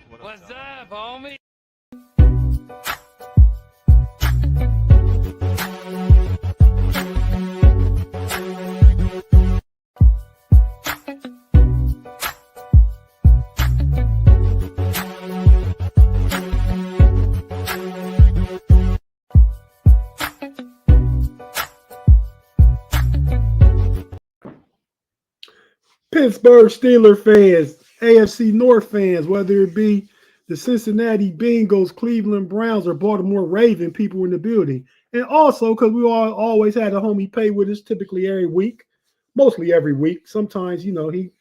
What's up, homie? Pittsburgh Steelers fans, AFC North fans, whether it be the Cincinnati Bengals, Cleveland Browns, or Baltimore Ravens, people in the building. And also, because we always had a homie pay with us, typically every week, mostly every week. Sometimes, he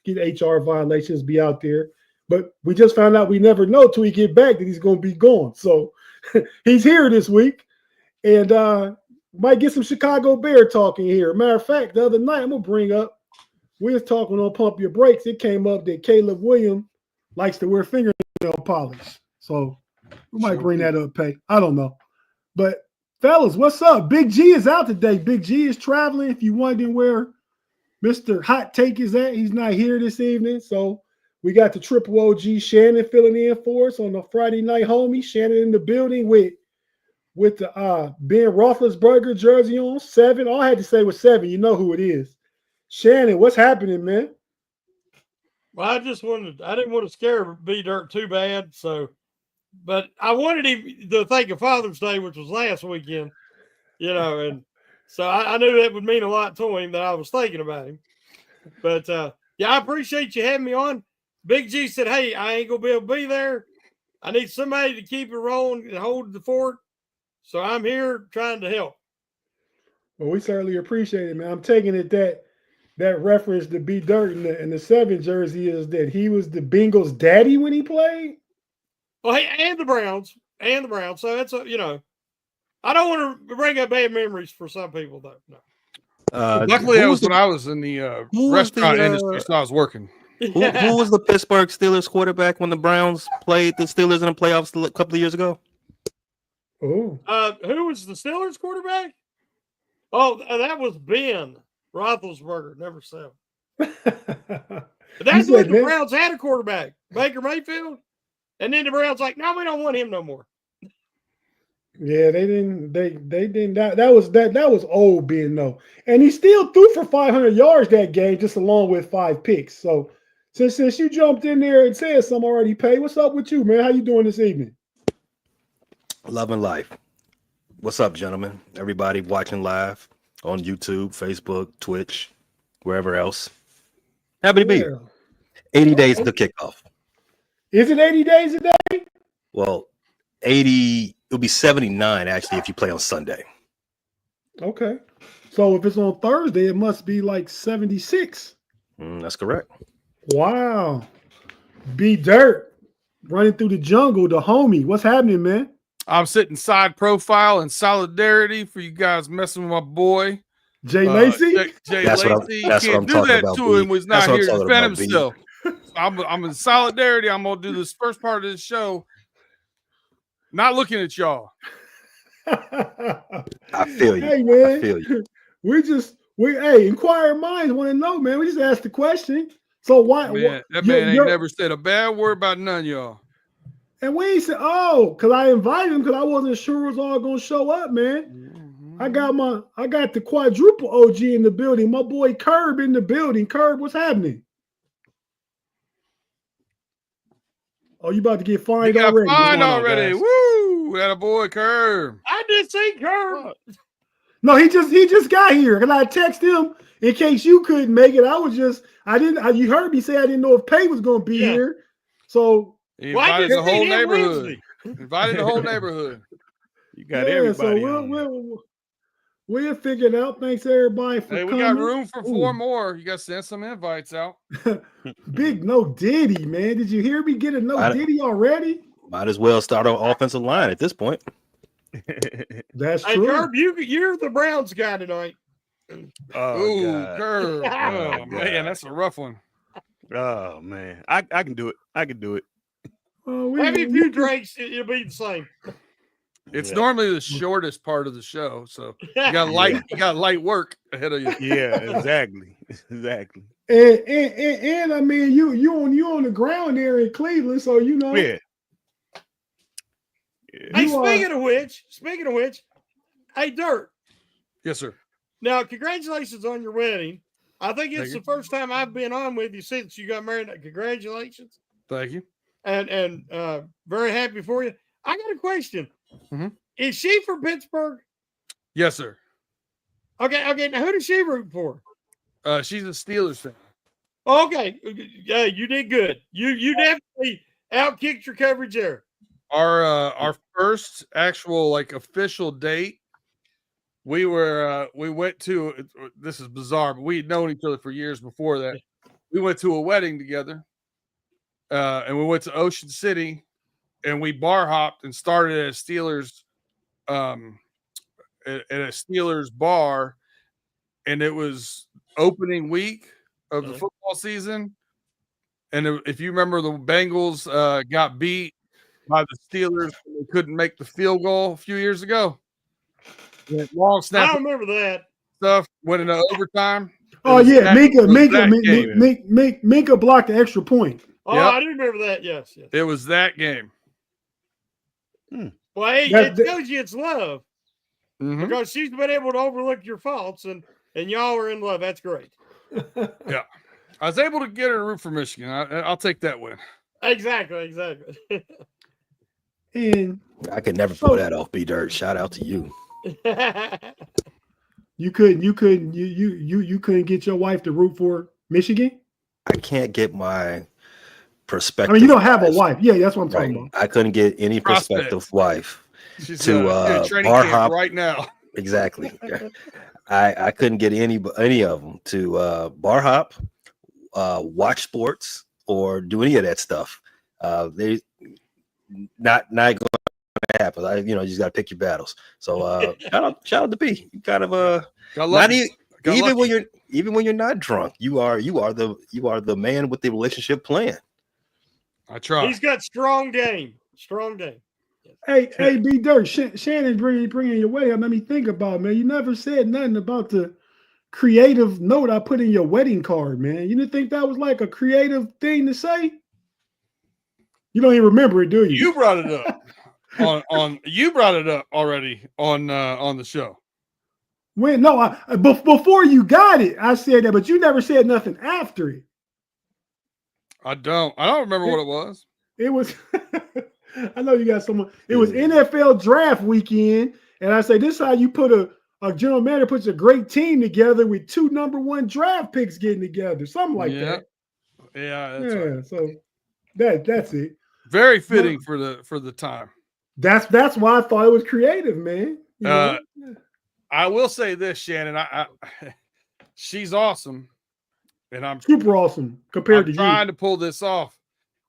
get HR violations, be out there. But we just found out we never know till he get back that he's going to be gone. So he's here this week. And might get some Chicago Bear talking here. Matter of fact, the other night, I'm going to bring up, we was talking on Pump Your Brakes. It came up that Caleb Williams likes to wear fingernail polish. So we might bring that up, Pay. I don't know. But, fellas, what's up? Big G is out today. Big G is traveling. If you wondering where Mr. Hot Take is at, he's not here this evening. So we got the Triple OG Shannon filling in for us on the Friday night homie. Shannon in the building with the Ben Roethlisberger jersey on. 7. All I had to say was 7. You know who it is. Shannon, what's happening, man? Well, I didn't want to scare B Dirt too bad. But I wanted him to think of Father's Day, which was last weekend, and so I knew that would mean a lot to him that I was thinking about him. But I appreciate you having me on. Big G said, hey, I ain't going to be able to be there. I need somebody to keep it rolling and hold the fort. So I'm here trying to help. Well, we certainly appreciate it, man. I'm taking it that reference to B Dirt in the 7 jersey is that he was the Bengals' daddy when he played? Well, hey, and the Browns. So that's I don't want to bring up bad memories for some people, though. No. Luckily, that was when I was in the restaurant industry, so I was working. Who was the Pittsburgh Steelers quarterback when the Browns played the Steelers in the playoffs a couple of years ago? Oh. Who was the Steelers quarterback? Oh, that was Ben Roethlisberger, never 7. That's when the Browns had a quarterback, Baker Mayfield, and then the Browns like, no, we don't want him no more. Yeah, they didn't. They didn't. That was old Ben though, and he still threw for 500 yards that game, just along with 5 picks. So since you jumped in there and said some already, Pay, what's up with you, man? How you doing this evening? Loving life. What's up, gentlemen? Everybody watching live on YouTube, Facebook, Twitch, wherever else. Happy to be here. 80 days to kickoff. Is it 80 days a day? Well, 80, it'll be 79 actually if you play on Sunday. Okay. So if it's on Thursday, it must be like 76. That's correct. Wow. B Dirt running through the jungle, the homie. What's happening, man? I'm sitting side profile in solidarity for you guys messing with my boy. Jay Lacey? Jay Lacey. You can't do that to him when he's not here to defend himself. I'm in solidarity. I'm going to do this first part of this show not looking at y'all. I feel you. Hey, man. I feel you. Inquiring minds want to know, man. We just asked the question. So why? That man ain't never said a bad word about none of y'all. And we ain't said, because I invited him because I wasn't sure it was all gonna show up, man. Mm-hmm. I got the quadruple OG in the building. My boy Curb in the building. Curb, what's happening? Oh, you about to get fined already? Fined already. Woo! That a boy Curb. I did see Curb. No, he just got here. And I texted him in case you couldn't make it. You heard me say I didn't know if Pay was gonna be here. So he invited the whole neighborhood. Invited the whole neighborhood. You got everybody. So we'll figure it out. Thanks everybody for coming. We got room for 4 more. You got to send some invites out. Big no Diddy, man. Did you hear me get a no Diddy already? Might as well start on offensive line at this point. That's true. Hey, Curb, you're the Browns guy tonight. Oh, Curb. Oh, man, that's a rough one. Oh, man. I can do it. I can do it. Maybe a few drinks, it'll be the same. It's normally the shortest part of the show, so you got light work ahead of you. Yeah, exactly. And I mean, you on the ground there in Cleveland, so Yeah. Hey, speaking of which, hey, Dirt. Yes, sir. Now, congratulations on your wedding. I think it's the first time I've been on with you since you got married. Congratulations. Thank you. And very happy for you. I got a question. Mm-hmm. Is she from Pittsburgh? Yes, sir. Okay. Now, who does she root for? She's a Steelers fan. Okay. Yeah, you did good. You definitely outkicked your coverage there. Our first actual official date, we went to, this is bizarre, but we'd known each other for years before that. We went to a wedding together, and we went to Ocean City, and we bar hopped and started at a Steelers bar, and it was opening week of the football season. And if you remember, the Bengals got beat by the Steelers. They couldn't make the field goal a few years ago. Long snap. I remember that stuff went into overtime. Oh yeah, Minka blocked the extra point. Oh, yep. I do remember that. Yes. It was that game. Well, hey, it shows you it's love because she's been able to overlook your faults, and y'all are in love. That's great. Yeah, I was able to get her to root for Michigan. I'll take that win. Exactly. And I could never pull that off, B-Dirt. Shout out to you. You couldn't get your wife to root for Michigan? I can't get my prospective. I mean, you don't have a wife. Yeah, that's what I'm talking about. I couldn't get any prospective wife to bar hop right now. Exactly. I couldn't get any of them to bar hop, watch sports, or do any of that stuff. They not going to happen. You just got to pick your battles. So shout out to P. You kind of even when you're not drunk, you are the man with the relationship plan. I try. He's got strong game. Hey, B Dirt, Shannon bringing your way up. Let me think about it, man. You never said nothing about the creative note I put in your wedding card, man. You didn't think that was like a creative thing to say? You don't even remember it, do you? You brought it up you brought it up already on the show. When before you got it, I said that, but you never said nothing after it. I don't remember what it was. It was I know you got someone. It was NFL draft weekend, and I say this is how you put a general manager puts a great team together with 2 number 1 draft picks getting together, something like that. Yeah, that's right. So that's it. Very fitting for the time. That's why I thought it was creative, man. I will say this, Shannon. She's awesome, and I'm super awesome compared to you. Trying to pull this off,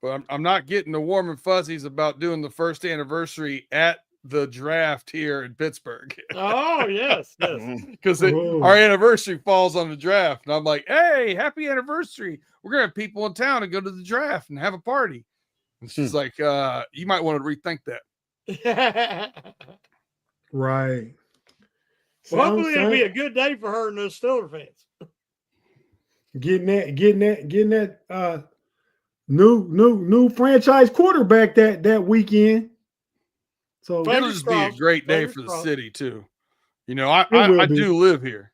but I'm not getting the warm and fuzzies about doing the first anniversary at the draft here in Pittsburgh. Oh yes, because our anniversary falls on the draft, and I'm like, hey, happy anniversary! We're gonna have people in town and go to the draft and have a party. And she's like, you might want to rethink that. Right. Well, hopefully it'll be a good day for her and those Steelers fans. Getting that new franchise quarterback that weekend. So it'll just be a great day for the city too. I do live here.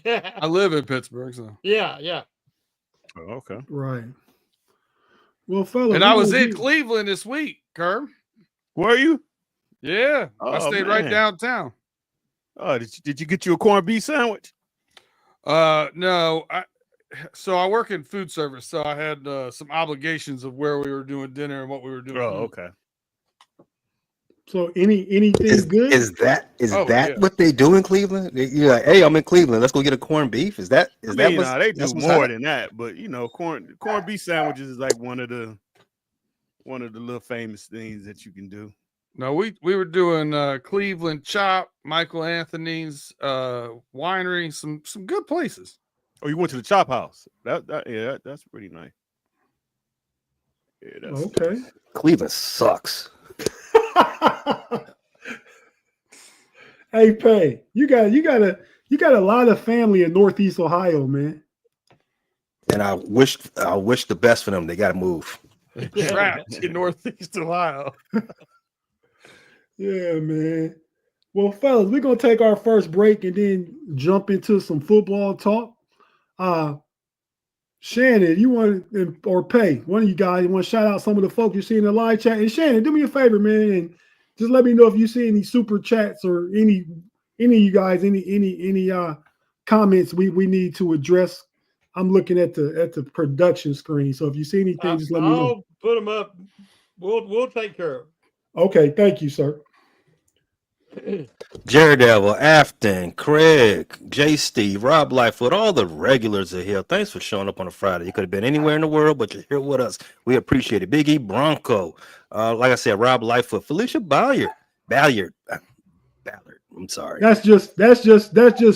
I live in Pittsburgh, so yeah. Oh, okay. Right. Well, fellas, and I was in Cleveland this week, Kerm. Were you? Yeah, I stayed right downtown. Oh, did you get you a corned beef sandwich? No. So I work in food service, so I had some obligations of where we were doing dinner and what we were doing. Oh, okay. So anything good? Is that what they do in Cleveland? You're like, hey, I'm in Cleveland. Let's go get a corned beef. Is that what they do more than that? But corned beef sandwiches is like one of the little famous things that you can do. No, we were doing Cleveland Chop, Michael Anthony's winery, some good places. Oh, you went to the Chop House? That's pretty nice. Yeah, that's okay. Nice. Cleveland sucks. Hey, Pay, you got a lot of family in Northeast Ohio, man. And I wish the best for them. They got to move. Trapped in Northeast Ohio. Yeah, man. Well, fellas, we're gonna take our first break and then jump into some football talk. Uh Shannon, you want or Pay, one of you guys want to shout out some of the folks you see in the live chat. And Shannon, do me a favor, man, and just let me know if you see any super chats or any of you guys, any comments we need to address. I'm looking at the production screen. So if you see anything, just let me know. I'll put them up. We'll take care of them. Okay, thank you, sir. Jared Devil, Afton, Craig, J. Steve, Rob Lightfoot, all the regulars are here. Thanks for showing up on a Friday. You could have been anywhere in the world, but you're here with us. We appreciate it. Big E Bronco, like I said, Rob Lightfoot, Felicia Ballard. I'm sorry. That's just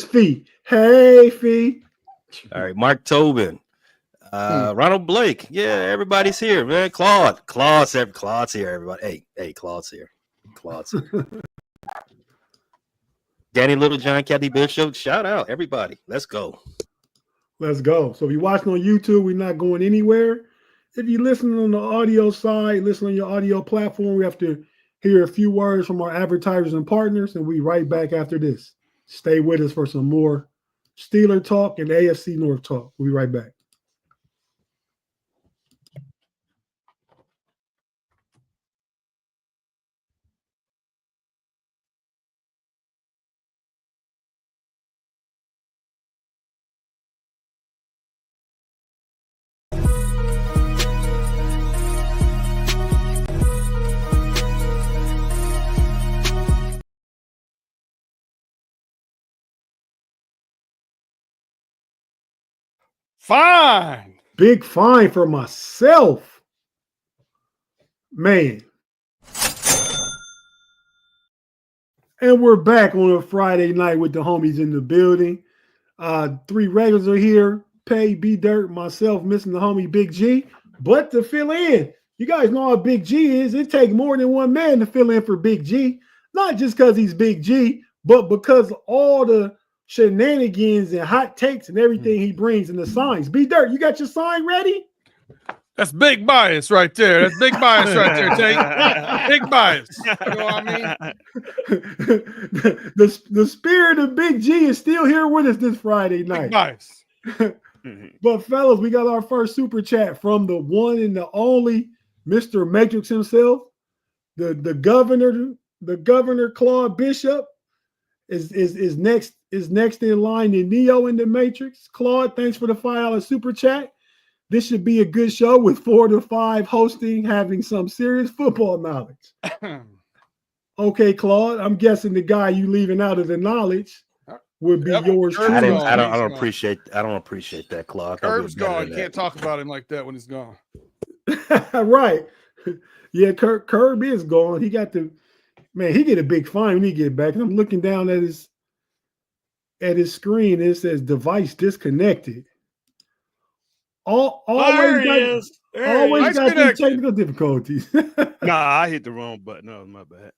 Fee. Hey, Fee. All right, Mark Tobin, Ronald Blake. Yeah, everybody's here, man. Claude's here. Everybody. Hey, Claude's here. Danny Littlejohn, Kathy Bishop, shout out everybody. Let's go. Let's go. So if you're watching on YouTube, we're not going anywhere. If you're listening on the audio side, listen on your audio platform, we have to hear a few words from our advertisers and partners, and we right back after this. Stay with us for some more Steeler talk and AFC North talk. We'll be right back. Fine. Big fine for myself. Man. And we're back on a Friday night with the homies in the building. 3 regulars are here. Pay, B Dirt, myself, missing the homie Big G. But to fill in, you guys know how Big G is. It takes more than one man to fill in for Big G. Not just because he's Big G, but because all the shenanigans and hot takes and everything he brings in the signs. B Dirt, you got your sign ready? That's big bias right there. That's big bias right there, Tate. Big bias. You know what I mean? the spirit of Big G is still here with us this Friday night. Big bias. But fellas, we got our first super chat from the one and the only Mr. Matrix himself, the governor Claude Bishop is next in line in Neo in the Matrix. Claude, thanks for the $5 super chat. This should be a good show with 4 to 5 hosting, having some serious football knowledge. Okay, Claude, I'm guessing the guy you leaving out of the knowledge would be yours. I don't appreciate that, Claude. Curb's gone. You can't talk about him like that when he's gone. Right. Yeah, Curb is gone. He got the he get a big fine when he get back. And I'm looking down at his screen. It says device disconnected. Always got some technical difficulties. Nah, I hit the wrong button. No, my bad.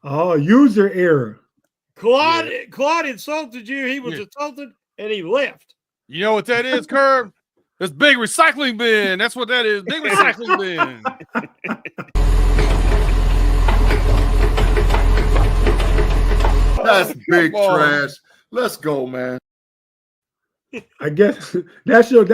Oh, user error. Claude insulted you. He was insulted and he left. You know what that is, Curb? It's big recycling bin. That's what that is. Big recycling bin. That's big trash. Let's go, man. I guess that's your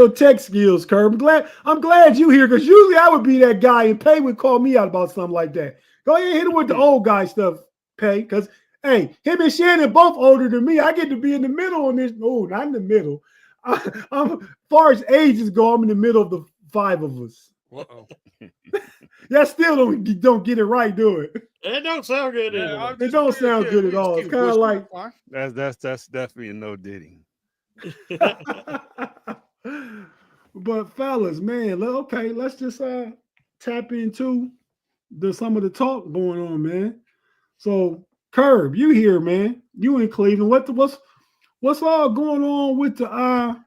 tech skills, Curb. I'm glad you here because usually I would be that guy and Pay would call me out about something like that. Go ahead and hit him with the old guy stuff, Pay, because hey, him and Shannon both older than me. I get to be in the middle on this. Oh, not in the middle. I'm as far as ages go, I'm in the middle of the 5 of us. Uh-oh. Y'all still don't get it right, do it? It don't sound good either. It don't sound good at all. It's kind of like that's definitely a no diddy. But fellas, man, okay, let's just tap into some of the talk going on, man. So Curb, you here, man? You in Cleveland? What's all going on with the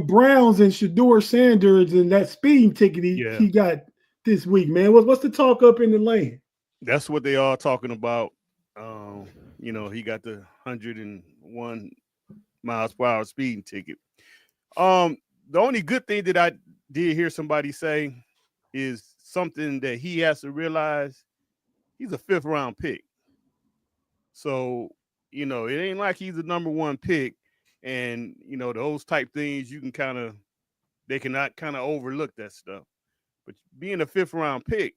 Browns and Shedeur Sanders and that speeding ticket he got this week, man? What's the talk up in the lane? That's what they are talking about. He got the 101 miles per hour speeding ticket. The only good thing that I did hear somebody say is something that he has to realize. He's a 5th round pick. So, it ain't like he's a number 1 pick. And, those type things they cannot kind of overlook that stuff. But being a 5th round pick,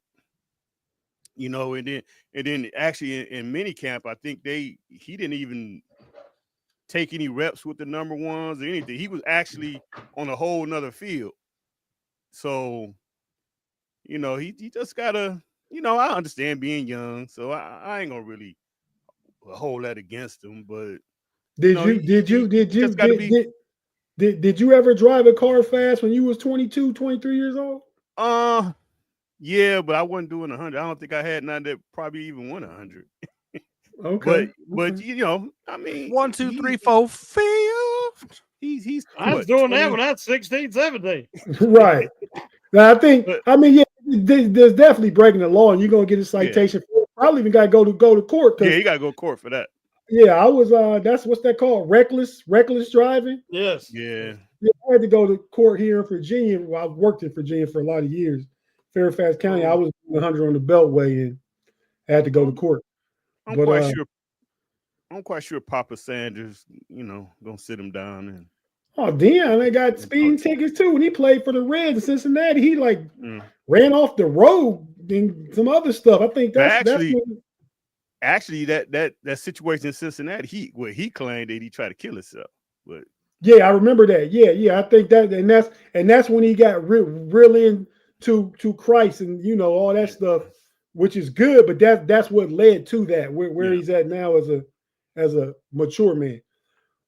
and then actually in minicamp, I think he didn't even take any reps with the number 1s or anything. He was actually on a whole nother field. So, he just gotta, I understand being young, so I ain't gonna really hold that against him. But Did you ever drive a car fast when you was 22, 23 years old? Yeah, but I wasn't doing 100. I don't think I had none that probably even won 100. Okay. But I mean, 1, 2, 3, 4, 5. He's I was doing that when I was 16, 17. Right. Now there's definitely breaking the law, and you're gonna get a citation. Yeah. Probably even gotta go to court. Yeah, you gotta go to court for that. Yeah, I was. That's what's that called? Reckless driving. Yes. Yeah. I had to go to court here in Virginia. Well, I worked in Virginia for a lot of years. Fairfax County. I was 100 on the Beltway and had to go to court. I'm quite sure Papa Sanders, gonna sit him down and. Oh, Deion, they got speeding tickets too. When he played for the Reds in Cincinnati, he ran off the road and some other stuff. I think that's actually that situation in Cincinnati. He claimed that he tried to kill himself. But yeah, I remember that. Yeah, I think that, and that's when he got real into Christ and all that stuff, which is good. But that's what led to that where he's at now as a mature man.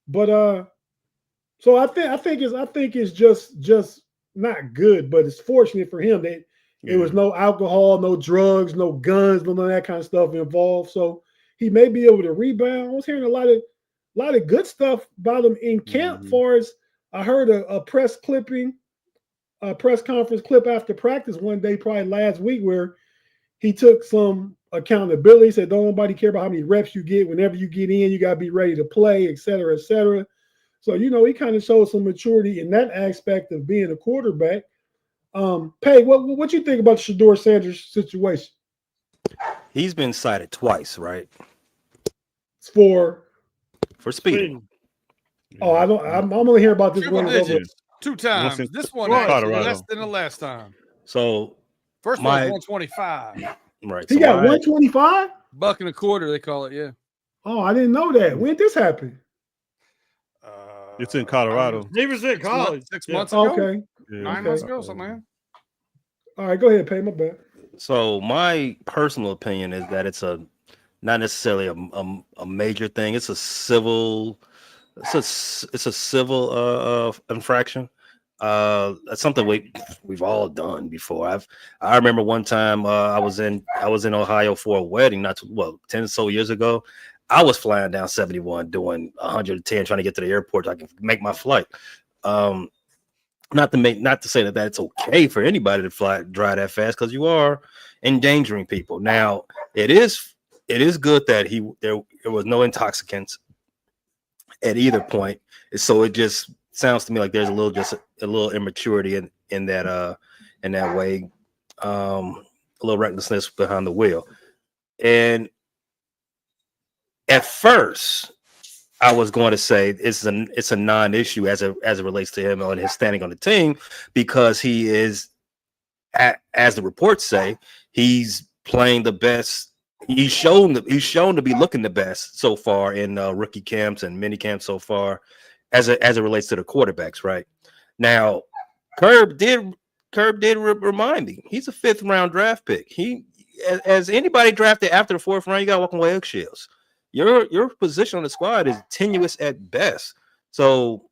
But so I think it's just not good, but it's fortunate for him that there was no alcohol, no drugs, no guns, none of that kind of stuff involved. So he may be able to rebound. I was hearing a lot of good stuff about him in camp. As far as I heard a press conference clip after practice one day, probably last week, where he took some accountability. He said, "Don't nobody care about how many reps you get. Whenever you get in, you got to be ready to play, et cetera, et cetera." So, he kind of showed some maturity in that aspect of being a quarterback. Pay, what you think about the Shedeur Sanders situation? He's been cited twice, right? For speeding. Oh, I'm only hearing about this Triple one. Digits. 2 times. This one actually less than the last time. So first one was 125. Right. He got 125? $1.25, they call it, yeah. Oh, I didn't know that. When did this happen? It's in Colorado. He was in college 6 months ago. Okay. 9 months ago, something like that. All right, go ahead, Pay. My bad. So my personal opinion is that it's not necessarily a major thing. It's a civil. It's a civil infraction. That's something we've all done before. I remember one time I was in Ohio for a wedding 10 or so years ago. I was flying down 71 doing 110 trying to get to the airport so I can make my flight. Not to say that that's okay for anybody to drive that fast, because you are endangering people. Now it is good that there was no intoxicants at either point. So it just sounds to me like there's a little immaturity in that way, a little recklessness behind the wheel. And at first, I was going to say it's a non-issue as it relates to him and his standing on the team, because he is, as the reports say, he's playing the best. He's shown to be looking the best so far in rookie camps and mini camps so far, as it relates to the quarterbacks. Right now, Curb did remind me he's a 5th round draft pick. He, as anybody drafted after the 4th round, you got to walk away eggshells. Your position on the squad is tenuous at best. So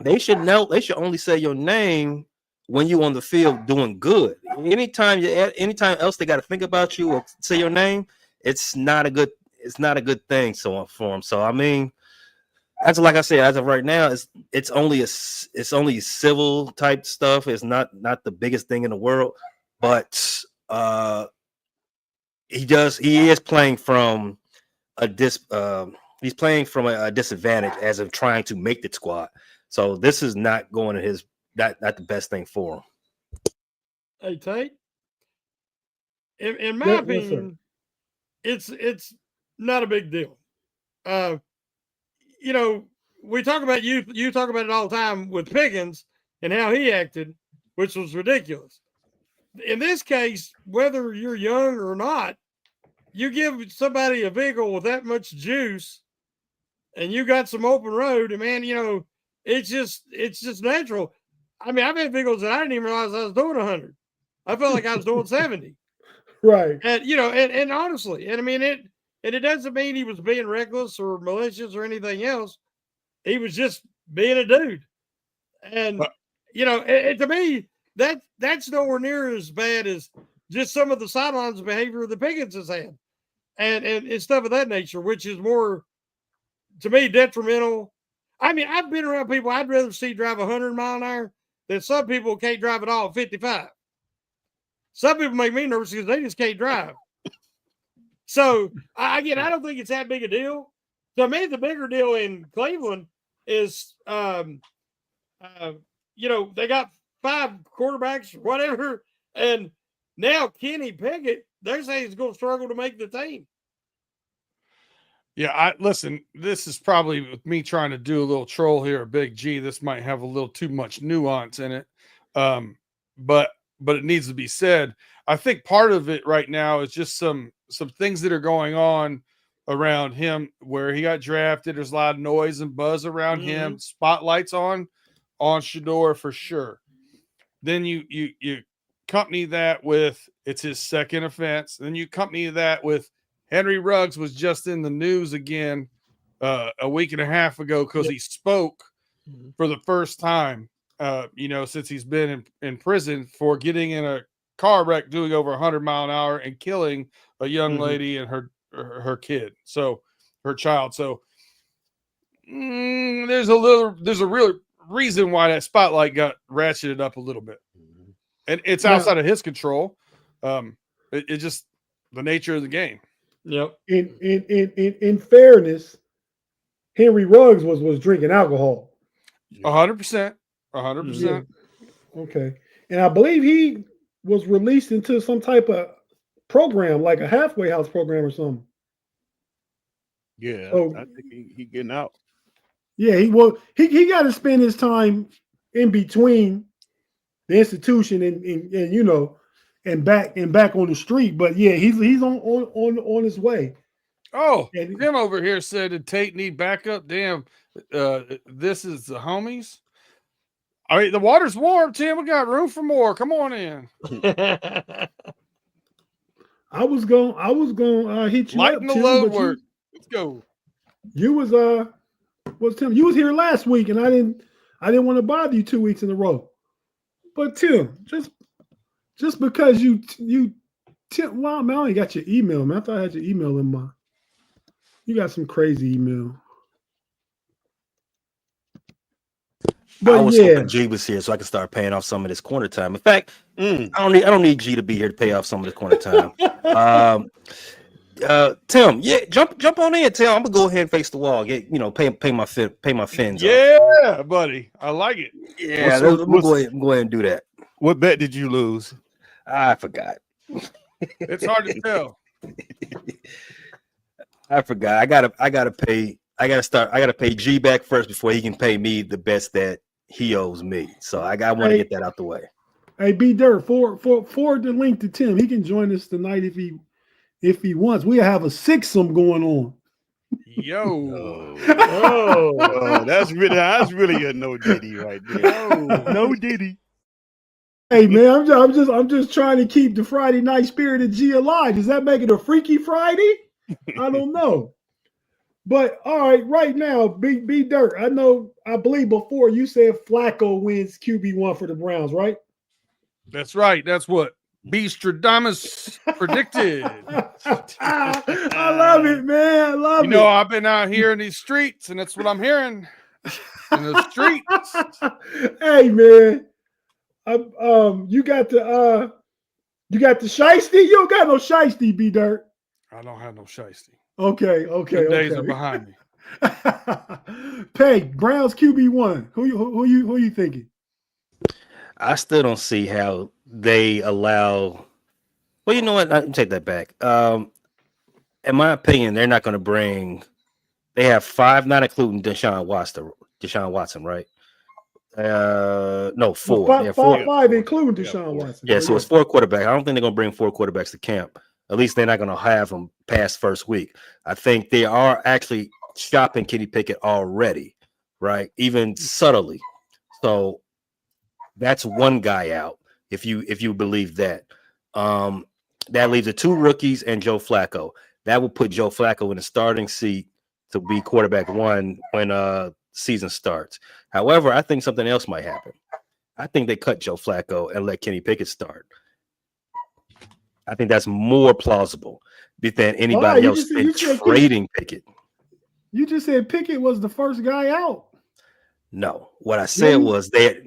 they should only say your name when you're on the field doing good. Anytime else they got to think about you or say your name, it's not a good thing for him. So I mean, like I said, as of right now, it's only civil type stuff. It's not the biggest thing in the world, but he is playing from a disadvantage as of trying to make the squad. So this is not going to not the best thing for him. Hey, Tate, in my Yes, sir. opinion, it's not a big deal. You know, we talk about you talk about it all the time with Pickens and how he acted, which was ridiculous. In this case, whether you're young or not, you give somebody a vehicle with that much juice and you got some open road, and man, you know, it's just natural. I mean, I've had vehicles that I didn't even realize I was doing 100. I felt like I was doing 70. Right. And you know, and honestly, and I mean it doesn't mean he was being reckless or malicious or anything else. He was just being a dude. And you know, to me, that's nowhere near as bad as just some of the sidelines behavior the Pickens has had. And stuff of that nature, which is more to me detrimental. I mean, I've been around people I'd rather see drive 100 mile an hour than some people can't drive at all at 55. Some people make me nervous because they just can't drive. So again, I don't think it's that big a deal. To me, the bigger deal in Cleveland is, you know, they got 5 quarterbacks, whatever, and now Kenny Pickett, they're saying he's going to struggle to make the team. Yeah, listen, this is probably with me trying to do a little troll here, Big G. This might have a little too much nuance in it. But it needs to be said. I think part of it right now is just some things that are going on around him where he got drafted. There's a lot of noise and buzz around him. Spotlights on Shedeur for sure. Then you accompany that with it's his second offense. Then you accompany that with Henry Ruggs was just in the news again a week and a half ago because he spoke for the first time, you know, since he's been in prison for getting in a car wreck, doing over 100 mile an hour and killing a young lady and her kid. So her child. So there's a real reason why that spotlight got ratcheted up a little bit, and it's outside of his control. It just the nature of the game. Yep. In fairness, Henry Ruggs was drinking alcohol. 100%. 100%. Okay. And I believe he was released into some type of program, like a halfway house program or something. Yeah, So, I think he getting out. Yeah, he got to spend his time in between the institution and you know and back on the street. But yeah, he's on his way. Oh, Tim over here said did Tate need backup? Damn, this is the homies. All right, the water's warm, Tim. We got room for more. Come on in. I was going hit you Lighten up, the Tim, load but work. Let's go. You was Tim, you was here last week, and I didn't want to bother you 2 weeks in a row. But Tim, just because you Tim, wow, man, I only got your email, man. I thought I had your email in my. You got some crazy email. But I was hoping G was here so I could start paying off some of this corner time. In fact, I don't need G to be here to pay off some of the corner time. Tim, yeah, jump on in, Tim. I'm gonna go ahead and face the wall. Get pay my fins. Yeah, off. Buddy, I like it. Yeah, we'll go ahead and do that. What bet did you lose? I forgot. It's hard to tell. I forgot. I gotta pay G back first before he can pay me the best that he owes me. So I want to get that out the way. Hey, B Dirt, forward the link to Tim. He can join us tonight if he wants. We have a sixsome going on. Yo. That's really a no Diddy right there. No Diddy. Hey man, I'm just trying to keep the Friday night spirit of G alive. Does that make it a Freaky Friday? I don't know. But all right now, B Dirt. I believe before you said Flacco wins QB1 for the Browns, right? That's right. That's what Beastradamus predicted. I love it, man. I love it. I've been out here in these streets, and that's what I'm hearing in the streets. Hey, man. You got the shiesty? You don't got no shiesty, B Dirt. I don't have no shiesty. Okay. Good days are behind me. Peg, Browns QB1. Who you thinking? I still don't see how they allow Well, you know what? I can take that back. In my opinion, they're not going to bring. They have 5, not including Deshaun Watson, right? No, 4. Well, They have 4. five including Deshaun Watson. Yeah, so it's 4 quarterbacks. I don't think they're going to bring 4 quarterbacks to camp. At least they're not going to have them past first week. I think they are actually shopping Kenny Pickett already, right? Even subtly. So that's one guy out. If you believe that, that leaves the 2 rookies and Joe Flacco. That will put Joe Flacco in the starting seat to be quarterback 1 when season starts. However, I think something else might happen. I think they cut Joe Flacco and let Kenny Pickett start. I think that's more plausible than anybody else trading Pickett. You just said Pickett was the first guy out. No, what I said was they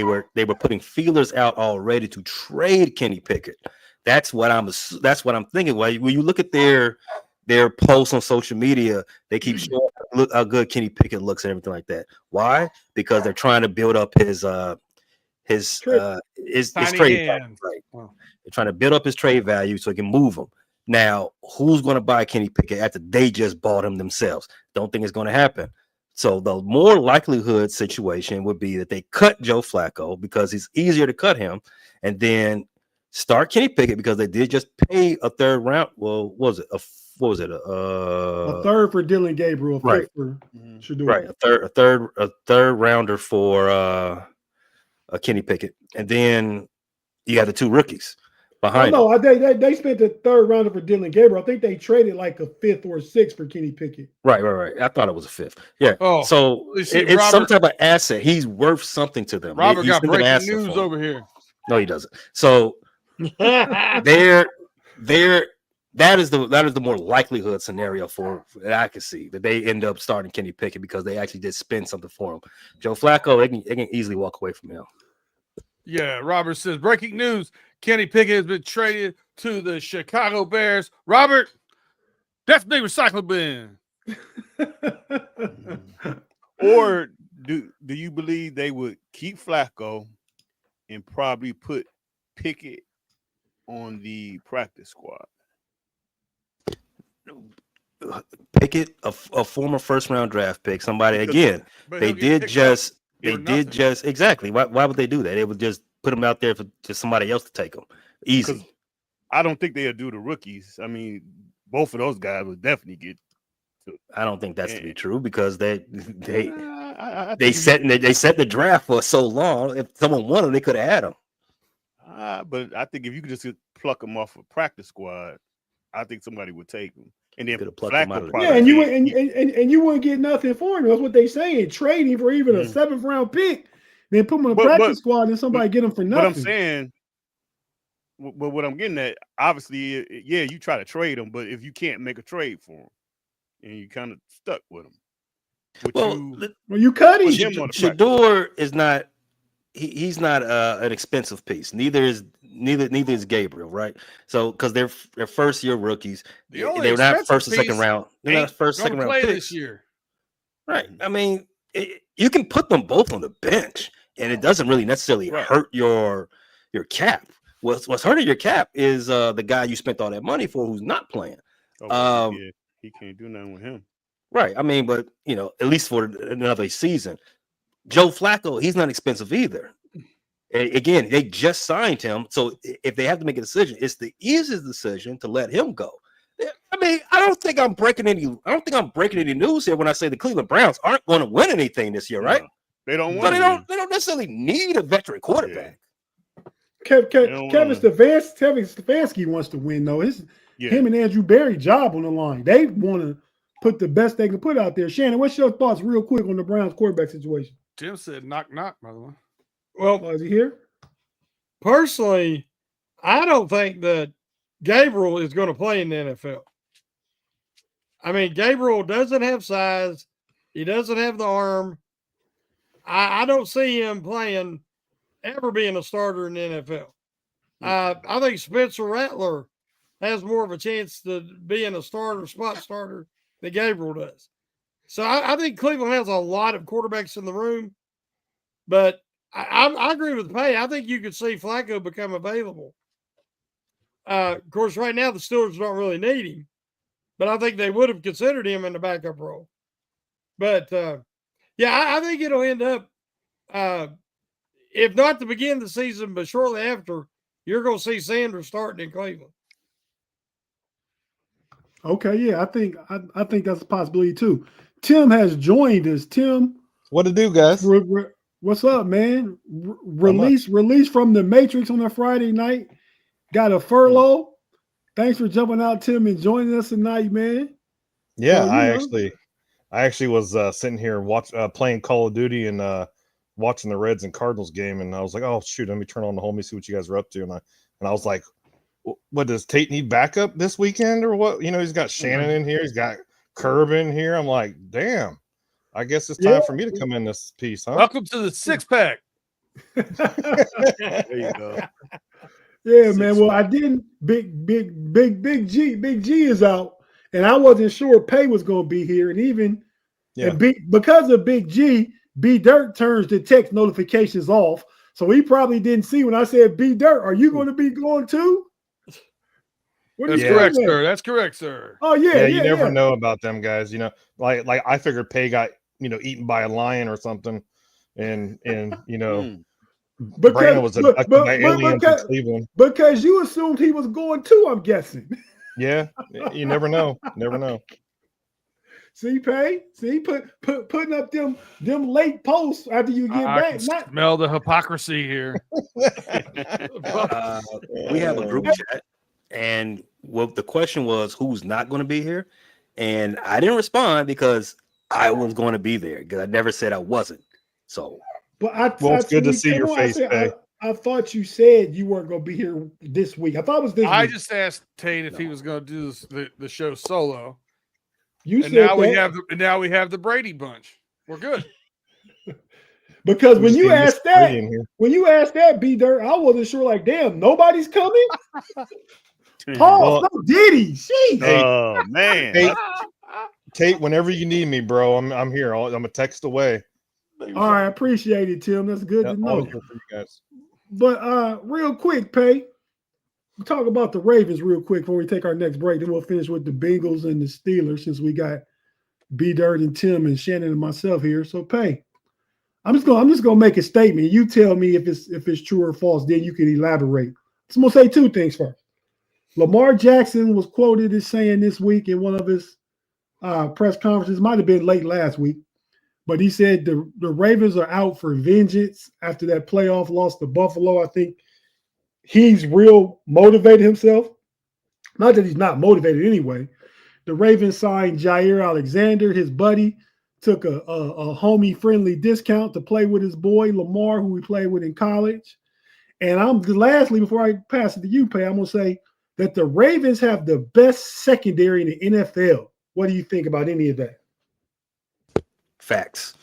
were putting feelers out already to trade Kenny Pickett. That's what I'm thinking. When you look at their posts on social media, they keep showing how good Kenny Pickett looks and everything like that. Why? Because they're trying to build up his trade value. Right? Wow. They're trying to build up his trade value so he can move him. Now, who's going to buy Kenny Pickett after they just bought him themselves? Don't think it's going to happen. So the more likelihood situation would be that they cut Joe Flacco because it's easier to cut him, and then start Kenny Pickett because they did just pay a 3rd round. Well, what was it? A 3rd for Dylan Gabriel, right? For Shedeur. Right, a third rounder for a Kenny Pickett, and then you have the 2 rookies behind. No, they spent the 3rd rounder for Dylan Gabriel. I think they traded like a 5th or 6th for Kenny Pickett. Right. I thought it was a 5th. Yeah. Oh, so it's Robert, some type of asset. He's worth something to them. Robert got breaking news over here. No, he doesn't. So that is the more likelihood scenario for that I can see that they end up starting Kenny Pickett because they actually did spend something for him. Joe Flacco, they can easily walk away from him. Yeah, Robert says breaking news: Kenny Pickett has been traded to the Chicago Bears. Robert, that's big recycling bin. Or do you believe they would keep Flacco and probably put Pickett on the practice squad? Pickett, a former 1st round draft pick, somebody again. They did just exactly. Why would they do that? They would just put him out there for just somebody else to take him. Easy. I don't think they'll do the rookies. I mean, both of those guys would definitely get. I don't think that's to be true because they set the draft for so long. If someone wanted them, they could have had them. But I think if you could just pluck them off a practice squad, I think somebody would take them. And then and you wouldn't get nothing for him. That's what they saying. Trading for even a 7th round pick, then put him on a practice squad and somebody get him for nothing. But I'm saying, but what I'm getting at, obviously, yeah, you try to trade him, but if you can't make a trade for him, and you kind of stuck with him, you cut him. Shedeur is not. He's not an expensive piece. Neither is Gabriel, right? So because they're 1st-year rookies, they're not 1st or 2nd round. They're not 1st, 2nd round picks this year, right? I mean, you can put them both on the bench, and it doesn't really necessarily hurt your cap. What's hurting your cap is the guy you spent all that money for who's not playing. He can't do nothing with him, right? I mean, but at least for another season. Joe Flacco, he's not expensive either. Again, they just signed him, so if they have to make a decision, it's the easiest decision to let him go. I mean, I don't think I'm breaking any news here when I say the Cleveland Browns aren't going to win anything this year, right? They don't. But they don't necessarily need a veteran quarterback. Kevin Stefanski wants to win though. Him and Andrew Berry job on the line. They want to put the best they can put out there. Shannon, what's your thoughts real quick on the Browns quarterback situation? Jim said knock, knock, by the way. Well, is he here? Personally, I don't think that Gabriel is going to play in the NFL. I mean, Gabriel doesn't have size. He doesn't have the arm. I don't see him playing, ever being a starter in the NFL. I think Spencer Rattler has more of a chance to being a spot starter than Gabriel does. So I think Cleveland has a lot of quarterbacks in the room, but I agree with Pay. I think you could see Flacco become available. Of course, right now the Steelers don't really need him, but I think they would have considered him in the backup role. But I think it'll end up, if not to begin the season, but shortly after, you're going to see Sanders starting in Cleveland. Okay, yeah, I think that's a possibility too. Tim has joined us. Tim, what to do, guys? What's up, man? Release from the Matrix on a Friday night. Got a furlough. Thanks for jumping out, Tim, and joining us tonight, man. Yeah, I actually was sitting here playing Call of Duty and watching the Reds and Cardinals game, and I was like, oh shoot, let me turn on the home and see what you guys are up to. And I was like, what, does Tate need backup this weekend or what? You know, he's got Shannon in here, he's got Curb in here. I'm like, damn, I guess it's time for me to come in this piece, huh? Welcome to the 6-pack. There you go. Yeah, man. Well, I didn't. Big G is out, and I wasn't sure Pay was going to be here, and because of Big G, B Dirt turns the text notifications off, so he probably didn't see when I said B Dirt. Are you going to be going too? That's correct, sir. That's correct, sir. Oh yeah. You never know about them guys. You know, like I figured Pay got eaten by a lion or something, and Brandon was abducted by aliens in Cleveland. Because you assumed he was going too, I'm guessing. Yeah, you never know. Never know. See, Pay? See, putting up them late posts after you get back. Smell the hypocrisy here. We have a group chat, and the question was who's not going to be here, and I didn't respond because I was going to be there because I never said I wasn't. So, it's good to see your face, Pay. I thought you said you weren't going to be here this week. I thought it was this week. I just asked Tate if he was going to do the show solo. Now we have the Brady bunch. We're good. Because when you asked that, B Dirt, I wasn't sure. Like, damn, nobody's coming. Paul, so did he? Jeez. Oh man, Tate, whenever you need me, bro, I'm here. I'm a text away. All right, appreciate it, Tim. That's good to know. For you guys. But real quick, Pay, we'll talk about the Ravens real quick before we take our next break. Then we'll finish with the Bengals and the Steelers since we got B Dirt and Tim and Shannon and myself here. So Pay, I'm just gonna make a statement. You tell me if it's true or false. Then you can elaborate. I'm gonna say two things first. Lamar Jackson was quoted as saying this week in one of his press conferences, might have been late last week, but he said the Ravens are out for vengeance after that playoff loss to Buffalo. I think he's real motivated himself. Not that he's not motivated anyway. The Ravens signed Jair Alexander, his buddy, took a homie-friendly discount to play with his boy Lamar, who he played with in college. And lastly, before I pass it to you, Pay, I'm going to say that the Ravens have the best secondary in the NFL. What do you think about any of that? Facts.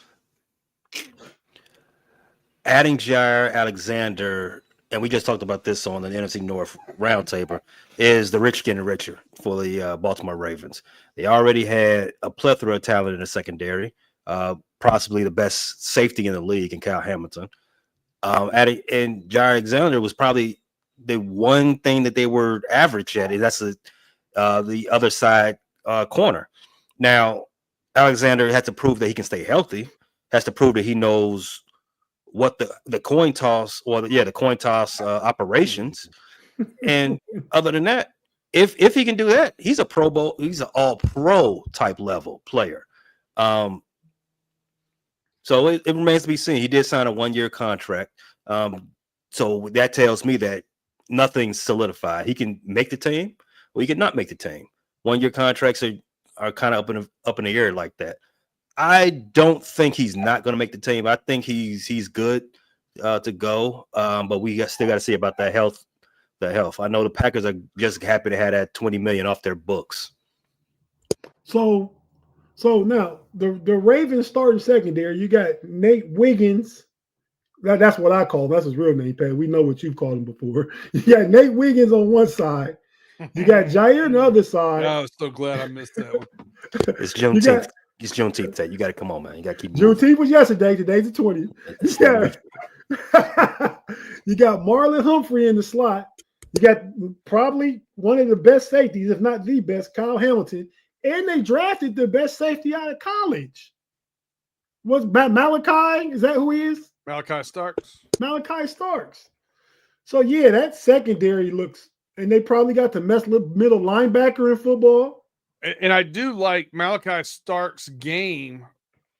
Adding Jair Alexander, and we just talked about this on the NFC North roundtable, is the rich getting richer for the Baltimore Ravens. They already had a plethora of talent in the secondary, possibly the best safety in the league in Kyle Hamilton. And Jair Alexander was probably the one thing that they were average at. That's the other side corner. Now, Alexander has to prove that he can stay healthy, has to prove that he knows what the coin toss the coin toss operations. And other than that, if he can do that, he's a Pro Bowl, he's an all pro type level player. So it remains to be seen. He did sign a 1-year contract. So that tells me that nothing's solidified. He can make the team or he can not make the team. 1-year contracts are kind of up in the air like that. I don't think he's not going to make the team. I think he's good to go, but we still got to see about that health. I know the Packers are just happy to have that $20 million off their books. So now the Ravens starting secondary, you got Nate Wiggins. That's what I call him. That's his real name, Pat. We know what you've called him before. You got Nate Wiggins on one side. You got Jair on the other side. I was so glad I missed that one. It's Juneteenth. It's Juneteenth Day. You got to come on, man. You got to keep moving. Juneteenth was yesterday. Today's the 20th. You got Marlon Humphrey in the slot. You got probably one of the best safeties, if not the best, Kyle Hamilton, and they drafted the best safety out of college. What's Malachi? Is that who he is? Malachi Starks. Malachi Starks. So yeah, that secondary looks, and they probably got the best middle linebacker in football. And I do like Malachi Starks' game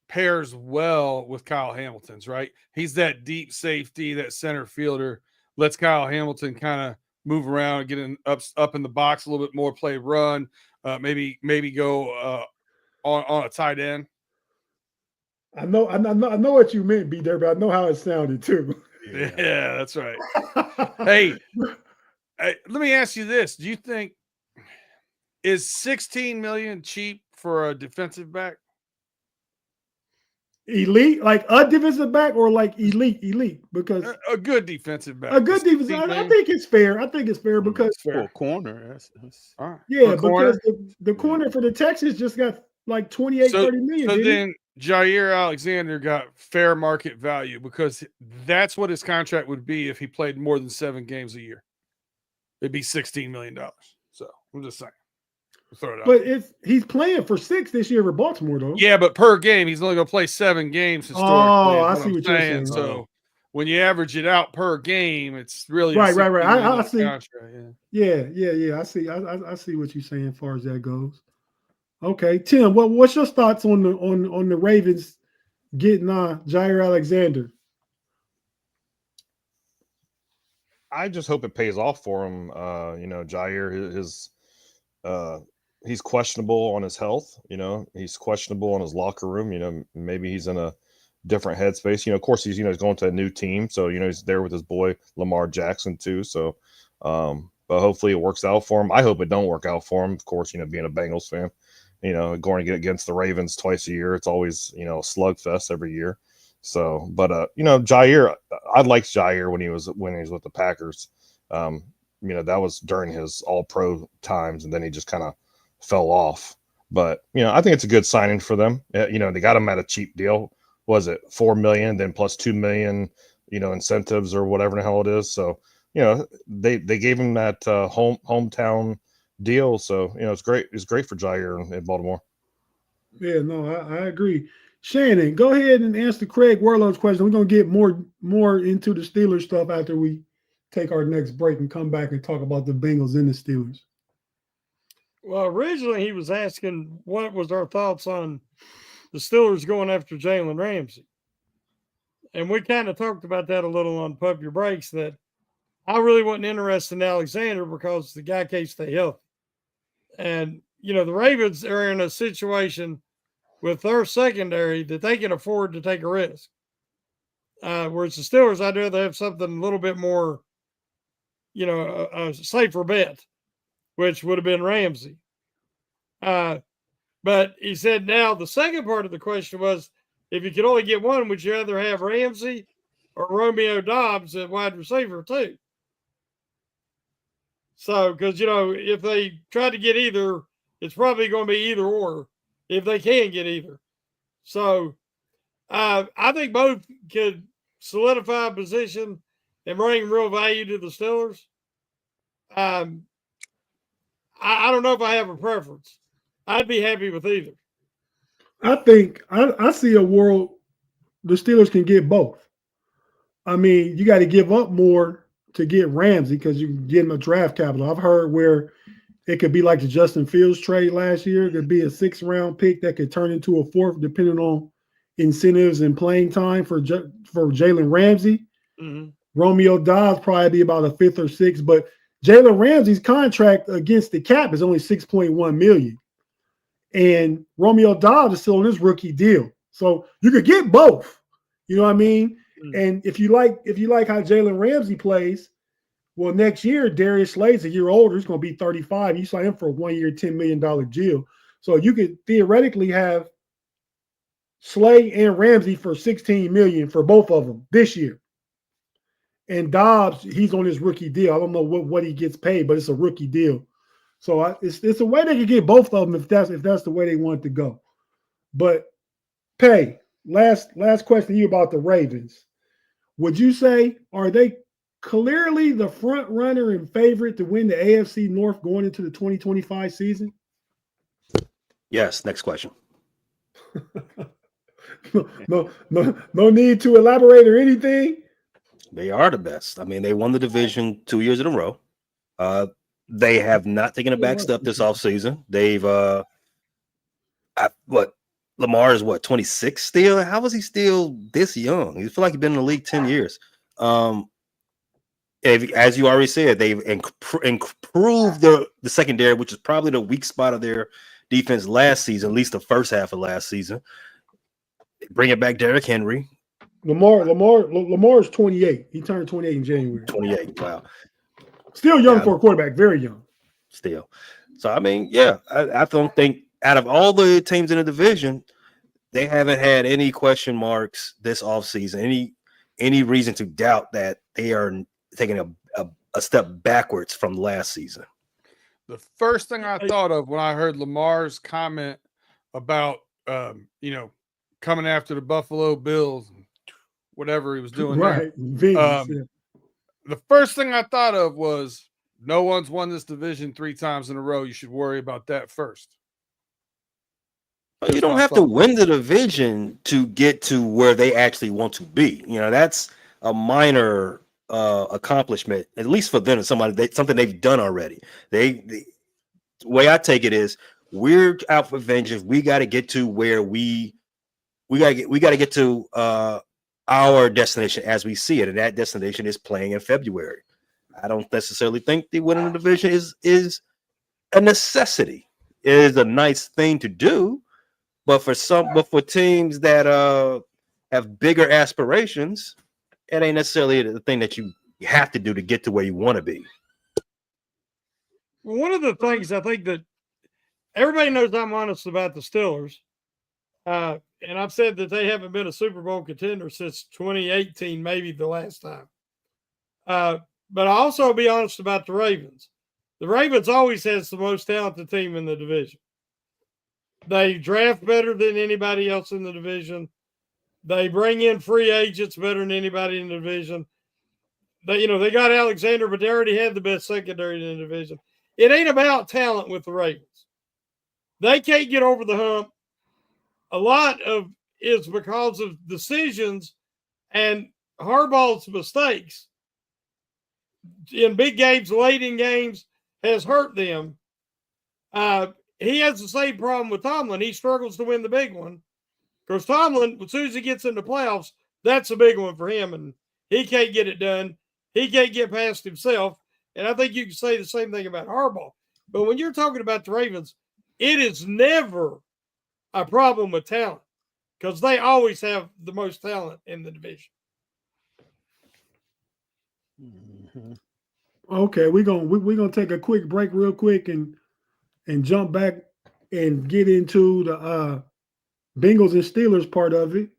pairs well with Kyle Hamilton's, right? He's that deep safety, that center fielder, lets Kyle Hamilton kind of move around, get up in the box a little bit more, play run, maybe go on a tight end. I know what you meant, B there, but I know how it sounded too. Yeah, that's right. Hey, let me ask you this: do you think is $16 million cheap for a defensive back? Elite, like a defensive back, or like elite? Because a good defensive back. A good defensive. I think it's fair. I think it's fair because for a corner. That's all right. Yeah, because the corner for the Texans just got like 30 million. So then Jair Alexander got fair market value because that's what his contract would be if he played more than 7 games a year. It'd be $16 million. So I'm just saying. But he's playing for 6 this year for Baltimore, though. Yeah, but per game, he's only going to play 7 games historically. Oh, I see what you're saying. So when you average it out per game, it's really right. I see. Contract, yeah. I see. I see what you're saying as far as that goes. Okay, Tim, what's your thoughts on the Ravens getting Jair Alexander? I just hope it pays off for him. Jair, he's questionable on his health. He's questionable on his locker room. Maybe he's in a different headspace. Of course, he's going to a new team, so he's there with his boy Lamar Jackson too. So, but hopefully it works out for him. I hope it don't work out for him. Of course, being a Bengals fan. Going against the Ravens twice a year, it's always, a slugfest every year. So, but Jair, I liked Jair when he was with the Packers. That was during his All-Pro times, and then he just kind of fell off. But I think it's a good signing for them. They got him at a cheap deal. Was it $4 million, then plus $2 million, incentives or whatever the hell it is. So, they gave him that hometown deal. So, it's great. It's great for Jair in Baltimore. Yeah, no, I agree. Shannon, go ahead and answer Craig Warlow's question. We're going to get more into the Steelers stuff after we take our next break and come back and talk about the Bengals and the Steelers. Well, originally he was asking what was our thoughts on the Steelers going after Jalen Ramsey. And we kind of talked about that a little on Pump Your Brakes, that I really wasn't interested in Alexander because the guy can't stay healthy. And, the Ravens are in a situation with their secondary that they can afford to take a risk. Whereas the Steelers, I'd rather have something a little bit more, a safer bet, which would have been Ramsey. But he said now the second part of the question was, if you could only get one, would you rather have Ramsey or Romeo Doubs at wide receiver too? So, because, if they try to get either, it's probably going to be either or if they can get either. So, I think both could solidify a position and bring real value to the Steelers. I don't know if I have a preference. I'd be happy with either. I think I see a world the Steelers can get both. I mean, you got to give up more to get Ramsey because you can get him a draft capital. I've heard where it could be like the Justin Fields trade last year. It could be a 6th-round pick that could turn into a 4th, depending on incentives and playing time for Jalen Ramsey. Mm-hmm. Romeo Doubs probably be about a 5th or 6th, but Jalen Ramsey's contract against the cap is only $6.1 million. And Romeo Doubs is still on his rookie deal. So you could get both. You know what I mean? Mm-hmm. And if you like how Jalen Ramsey plays, well, next year, Darius Slay's a year older. He's going to be 35. You sign him for a 1-year, $10 million deal. So you could theoretically have Slay and Ramsey for $16 million for both of them this year. And Doubs, he's on his rookie deal. I don't know what he gets paid, but it's a rookie deal. So it's a way they could get both of them if that's the way they want to go. But Pay, last question to you about the Ravens. Would you say, are they clearly the front runner and favorite to win the AFC North going into the 2025 season? Yes. Next question. No need to elaborate or anything. They are the best. I mean, they won the division 2 years in a row. They have not taken a back step this offseason. They've Lamar is 26 still? How is he still this young? He feel like he's been in the league 10 years. As you already said, they've improved the secondary, which is probably the weak spot of their defense last season, at least the first half of last season. Bring it back, Derrick Henry. Lamar is 28. He turned 28 in January. 28. Wow. Still young for a quarterback. Very young. Still. So, I mean, yeah, I don't think out of all the teams in the division, they haven't had any question marks this offseason, any reason to doubt that they are taking a step backwards from last season. The first thing I thought of when I heard Lamar's comment about, coming after the Buffalo Bills, whatever he was doing, right? The first thing I thought of was, no one's won this division 3 times in a row. You should worry about that first. You don't have to win the division to get to where they actually want to be. That's a minor accomplishment, at least for them, something they've done already. The way I take it is, we're out for vengeance. We got to get to where we got to get to our destination as we see it, and that destination is playing in February. I don't necessarily think the winning the division is a necessity. It is a nice thing to do, but for teams that have bigger aspirations, it ain't necessarily the thing that you have to do to get to where you want to be. One of the things I think that everybody knows I'm honest about the Steelers, and I've said that they haven't been a Super Bowl contender since 2018, maybe the last time. But I'll also be honest about the Ravens. The Ravens always has the most talented team in the division. They draft better than anybody else in the division. They bring in free agents better than anybody in the division. They got Alexander, but they already had the best secondary in the division. It ain't about talent with the Ravens. They can't get over the hump. A lot of it's because of decisions and Harbaugh's mistakes in big games, late in games, has hurt them. He has the same problem with Tomlin. He struggles to win the big one. Because Tomlin, as soon as he gets in the playoffs, that's a big one for him, and he can't get it done. He can't get past himself, and I think you can say the same thing about Harbaugh. But when you're talking about the Ravens, it is never a problem with talent because they always have the most talent in the division. Okay, we're gonna take a quick break real quick and jump back and get into the Bengals and Steelers part of it.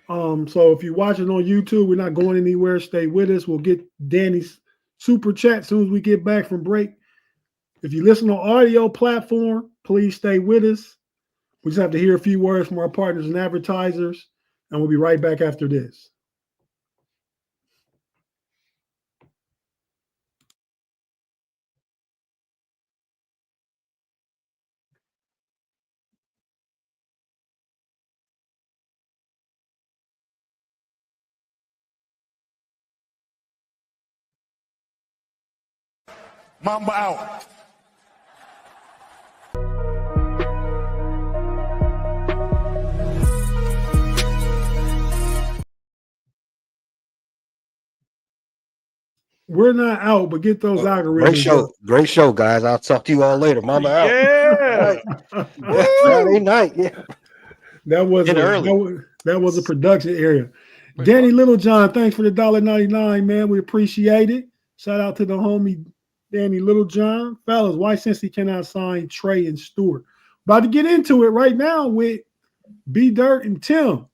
So if you're watching on YouTube, we're not going anywhere. Stay with us. We'll get Danny's super chat as soon as we get back from break. If you listen on audio platform, please stay with us. We just have to hear a few words from our partners and advertisers, and we'll be right back after this. Mamba out. We're not out, but get those algorithms. Great show, guys. I'll talk to you all later. Mama out. Yeah. Friday night. Yeah. That was a production area. Danny Littlejohn, thanks for the $1.99, man. We appreciate it. Shout out to the homie Danny Littlejohn. Fellas, why since he cannot sign Trey and Stewart? About to get into it right now with B Dirt and Tim.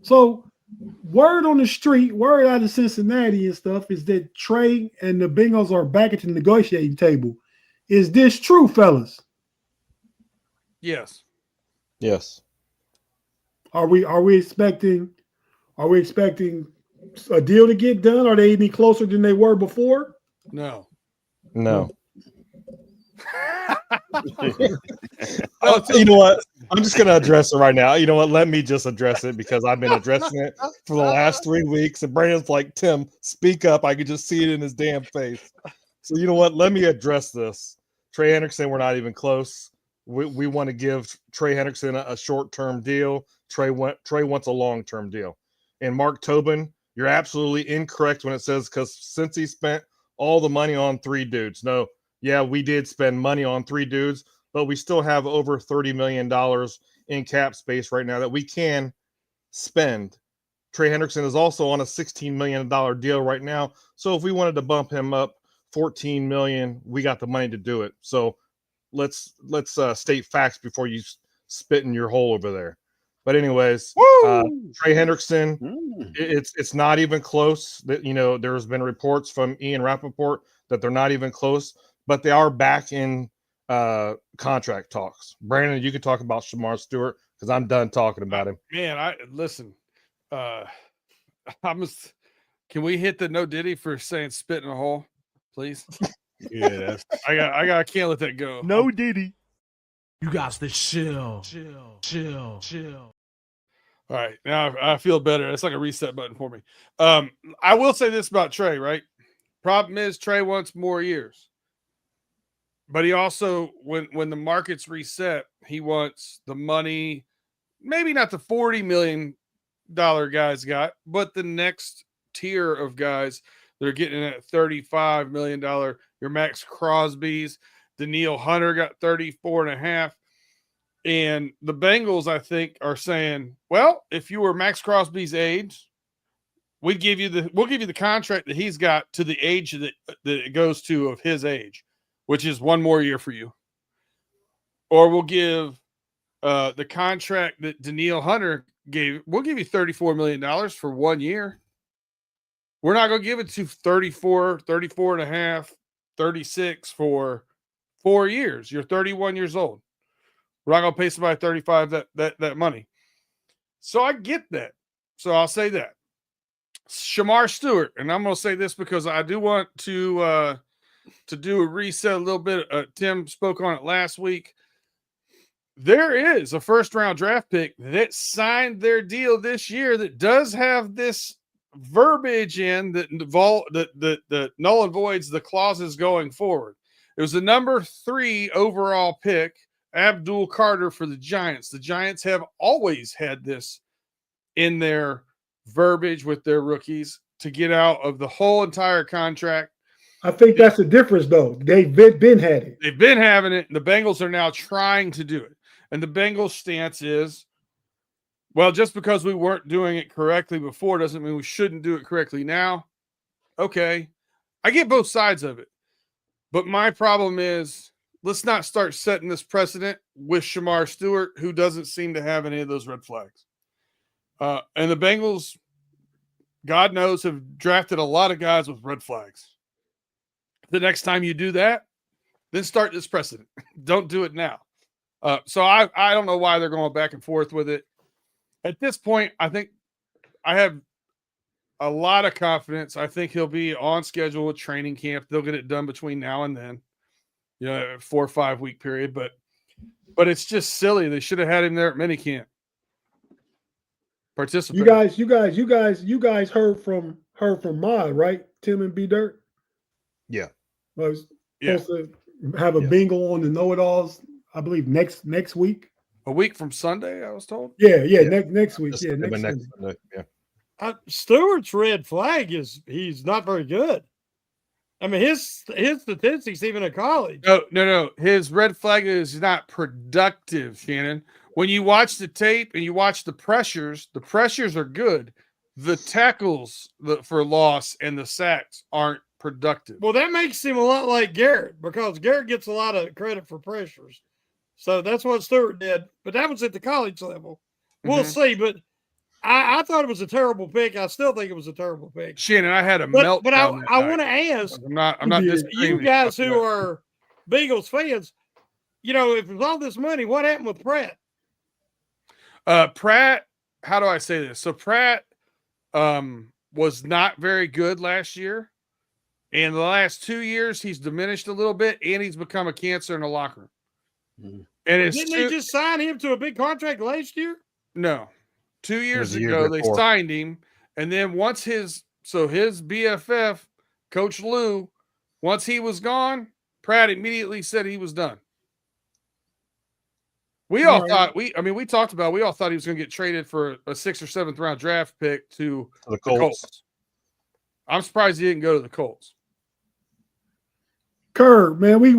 So word on the street, word out of Cincinnati and stuff is that Trey and the Bengals are back at the negotiating table. Is this true, fellas? Yes. Yes. Are we expecting a deal to get done? Are they any closer than they were before? No. No. You know what? I'm just going to address it right now. You know what? Let me just address it because I've been addressing it for the last 3 weeks. And Brandon's like, Tim, speak up. I could just see it in his damn face. So you know what? Let me address this. Trey Hendrickson, we're not even close. We want to give Trey Hendrickson a short-term deal. Trey wants a long-term deal. And Mark Tobin, you're absolutely incorrect when it says because since he spent all the money on 3 dudes. No, yeah, we did spend money on 3 dudes, but we still have over $30 million in cap space right now that we can spend. Trey Hendrickson is also on a $16 million deal right now. So if we wanted to bump him up $14 million, we got the money to do it. So let's state facts before you spit in your hole over there. But anyways, Trey Hendrickson, it's not even close. That there's been reports from Ian Rappaport that they're not even close, but they are back in contract talks. Brandon, you can talk about Shedeur Stewart because I'm done talking about him. Man, listen. Can we hit the no Diddy for saying spit in a hole, please? Yeah, I can't let that go. no Diddy. You got to chill. All right, now I feel better. It's like a reset button for me. I will say this about Trey, right? Problem is Trey wants more years. But he also, when the market's reset, he wants the money, maybe not the $40 million guys got, but the next tier of guys that are getting at $35 million. Your Max Crosby's, Danielle Hunter got 34.5. And the Bengals, I think, are saying, well, if you were Max Crosby's age, we'll give you the contract that he's got to the age that it goes to of his age, which is 1 more year for you. Or we'll give the contract that Danielle Hunter gave. We'll give you $34 million for 1 year. We're not going to give it to 34 and a half, 36 for 4 years. You're 31 years old. We're not going to pay somebody 35 that money. So I get that. So I'll say that. Shedeur Stewart, and I'm going to say this because I do want to do a reset a little bit. Tim spoke on it last week. There is a first-round draft pick that signed their deal this year that does have this verbiage in that null and voids the clauses going forward. It was the number 3 overall pick, Abdul Carter, for the Giants. The Giants have always had this in their verbiage with their rookies to get out of the whole entire contract. I think that's the difference, though. They've been had it. They've been having it, and the Bengals are now trying to do it. And the Bengals' stance is, well, just because we weren't doing it correctly before doesn't mean we shouldn't do it correctly now. Okay. I get both sides of it. But my problem is, let's not start setting this precedent with Shedeur Stewart, who doesn't seem to have any of those red flags. And the Bengals, God knows, have drafted a lot of guys with red flags. The next time you do that, then start this precedent. Don't do it now. So I don't know why they're going back and forth with it. At this point, I think I have a lot of confidence. I think he'll be on schedule with training camp. They'll get it done between now and then. 4 or 5 week period, but it's just silly. They should have had him there at minicamp. Participate. You guys heard from Mod, right? Tim and B Dirt. Yeah. I was supposed to have a bingo on the know-it-alls, I believe next week. A week from Sunday, I was told. Yeah. Next week. Next Sunday. Yeah. Stewart's red flag is he's not very good. I mean, his statistics, even at college. No. His red flag is not productive, Shannon. When you watch the tape and you watch the pressures are good. The tackles for loss and the sacks aren't productive. Well, that makes him a lot like Garrett because Garrett gets a lot of credit for pressures. So that's what Stewart did. But that was at the college level. We'll see. But I thought it was a terrible pick. I still think it was a terrible pick. Shannon, I had a meltdown. But I want to ask. I'm not you guys who are Beagles fans, if it's all this money, what happened with Pratt? Pratt, how do I say this? So Pratt was not very good last year. And the last 2 years, he's diminished a little bit, and he's become a cancer in the locker room. Mm-hmm. And it's Didn't they just sign him to a big contract last year? No. 2 years the year ago, they before. signed him. And then once his BFF, Coach Lou, once he was gone, Pratt immediately said he was done. We all thought we talked about, we all thought he was going to get traded for a 6th or 7th round draft pick to The the Colts. Colts. I'm surprised he didn't go to the Colts. Kurt, man, we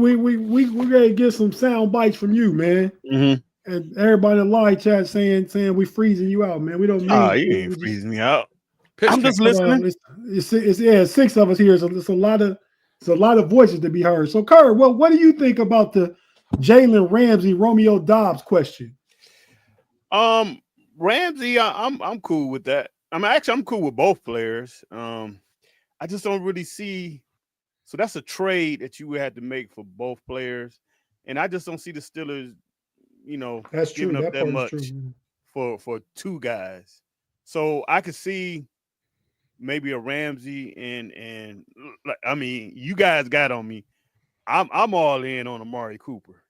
gotta get some sound bites from you, man. Mm-hmm. And everybody in the live chat saying we freezing you out, man. We don't mean You we ain't just- freezing me out. Pitch I'm just count. listening. It's 6 of us here, so it's a lot of voices to be heard. So, Kurt, well, what do you think about the Jalen Ramsey, Romeo Dobbs question? Ramsey, I'm cool with that. I'm cool with both players. I just don't really see. So that's a trade that you would have to make for both players, and I just don't see the Steelers, That's true. giving up that That part much is true. for 2 guys. So I could see maybe a Ramsey and you guys got on me. I'm all in on Amari Cooper.